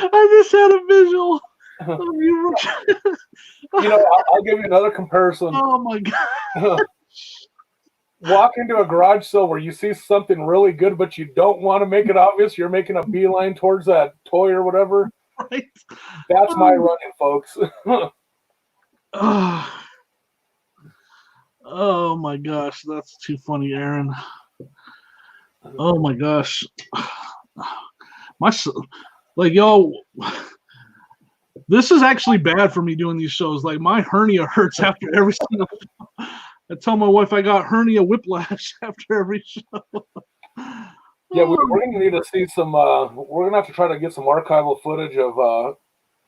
Speaker 2: I just had a visual of you.
Speaker 1: I'll give you another comparison.
Speaker 2: Oh my god.
Speaker 1: Walk into a garage sale where you see something really good, but you don't want to make it obvious. You're making a beeline towards that toy or whatever.
Speaker 2: Right.
Speaker 1: That's my running, folks.
Speaker 2: Oh my gosh, that's too funny, Aaron. Oh my gosh. Y'all, this is actually bad for me doing these shows. Like my hernia hurts after every single show. I tell my wife I got hernia whiplash after every show.
Speaker 1: Yeah, we're going to need to see some. We're going to have to try to get some archival footage of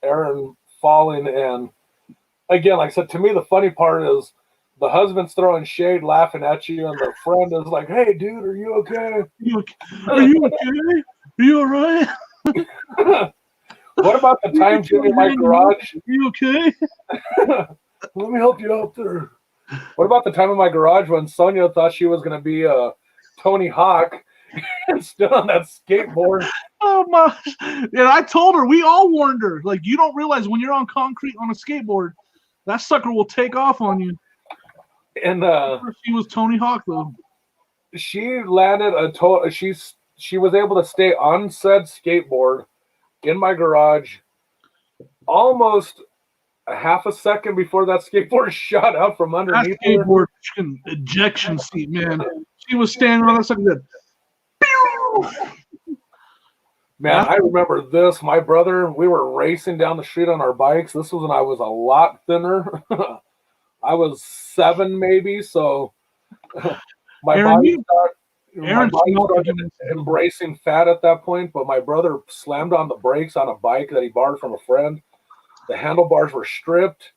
Speaker 1: Aaron falling. And again, like I said, to me, the funny part is the husband's throwing shade, laughing at you, and the friend is like, "Hey, dude, are you okay?
Speaker 2: Are you okay? Are you all right?
Speaker 1: What about the time Jimmy in my garage?
Speaker 2: Are you okay?
Speaker 1: Let me help you out there." What about the time in my garage when Sonia thought she was going to be Tony Hawk and stood on that skateboard?
Speaker 2: Oh my! And I told her, we all warned her, like, you don't realize when you're on concrete on a skateboard, that sucker will take off on you.
Speaker 1: And
Speaker 2: she was Tony Hawk though.
Speaker 1: She landed she was able to stay on said skateboard in my garage almost a half a second before that skateboard shot out from underneath
Speaker 2: that skateboard ejection seat, man. She was standing on that second.
Speaker 1: Man, I remember this. My brother, we were racing down the street on our bikes. This was when I was a lot thinner. I was 7 maybe, so my body started embracing fat at that point, but my brother slammed on the brakes on a bike that he borrowed from a friend. The handlebars were stripped.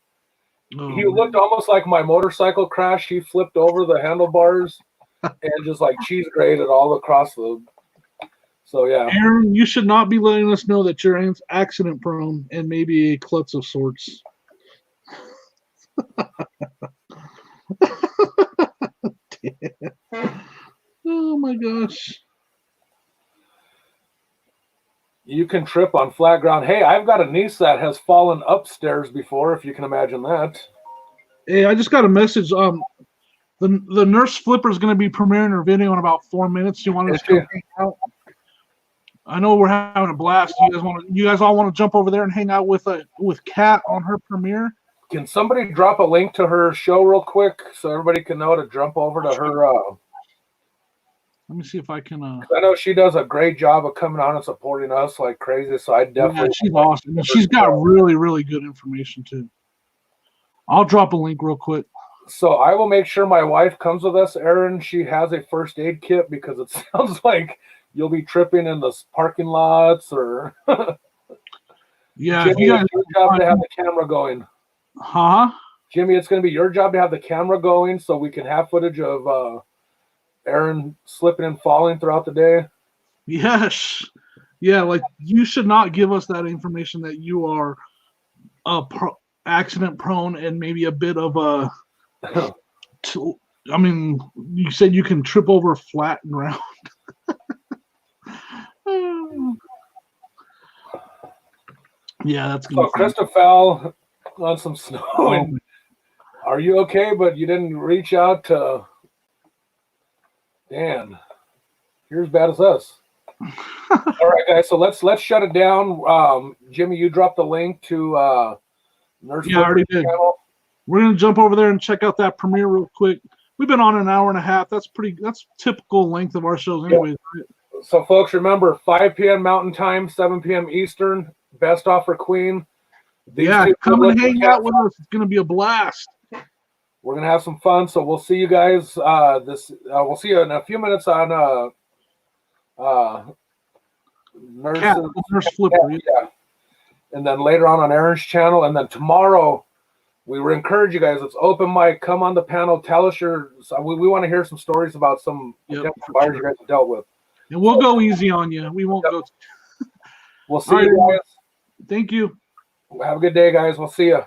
Speaker 1: Oh, he looked almost like my motorcycle crash. He flipped over the handlebars and just like cheese grated all across the. So, yeah.
Speaker 2: Aaron, you should not be letting us know that you're accident prone and maybe a klutz of sorts. Oh, my gosh.
Speaker 1: you can trip on flat ground. Hey, I've got a niece that has fallen upstairs before, if you can imagine that.
Speaker 2: Hey, I just got a message. The nurse flipper is going to be premiering her video in about 4 minutes. You want to come hang out? I know we're having a blast. You guys all want to jump over there and hang out with Kat on her premiere?
Speaker 1: Can somebody drop a link to her show real quick so everybody can know to jump over to her?
Speaker 2: Let me see if I can.
Speaker 1: I know she does a great job of coming on and supporting us like crazy. So I definitely.
Speaker 2: Yeah, she's awesome. And she's got really, really good information too. I'll drop a link real quick.
Speaker 1: So I will make sure my wife comes with us, Aaron. She has a first aid kit because it sounds like you'll be tripping in the parking lots or.
Speaker 2: Yeah,
Speaker 1: Jimmy, it's your job to have the camera going.
Speaker 2: Huh?
Speaker 1: Jimmy, it's going to be your job to have the camera going so we can have footage of Aaron slipping and falling throughout the day.
Speaker 2: Yes. Yeah, like you should not give us that information that you are accident prone and maybe a bit of a. I mean, you said you can trip over flat and round. Yeah, that's good.
Speaker 1: So Krista fell on some snow. Are you okay? But you didn't reach out to Dan. You're as bad as us. All right, guys. So let's shut it down. Jimmy, you dropped the link to Nurse.
Speaker 2: Yeah, I already did. Channel. We're gonna jump over there and check out that premiere real quick. We've been on an hour and a half. That's typical length of our shows, anyways.
Speaker 1: Yeah. So, folks, remember 5 p.m. Mountain Time, 7 p.m. Eastern. Best offer Queen.
Speaker 2: Come and hang out with us. It's gonna be a blast.
Speaker 1: We're gonna have some fun. So we'll see you guys. We'll see you in a few minutes on Nurse Flipper. Yeah. And then later on Aaron's channel, and then tomorrow. We would encourage you guys. It's open mic. Come on the panel. Tell us we want to hear some stories about some fires you guys have dealt with.
Speaker 2: And we'll go easy on you. We won't go.
Speaker 1: We'll see you guys.
Speaker 2: Thank you.
Speaker 1: Have a good day, guys. We'll see you.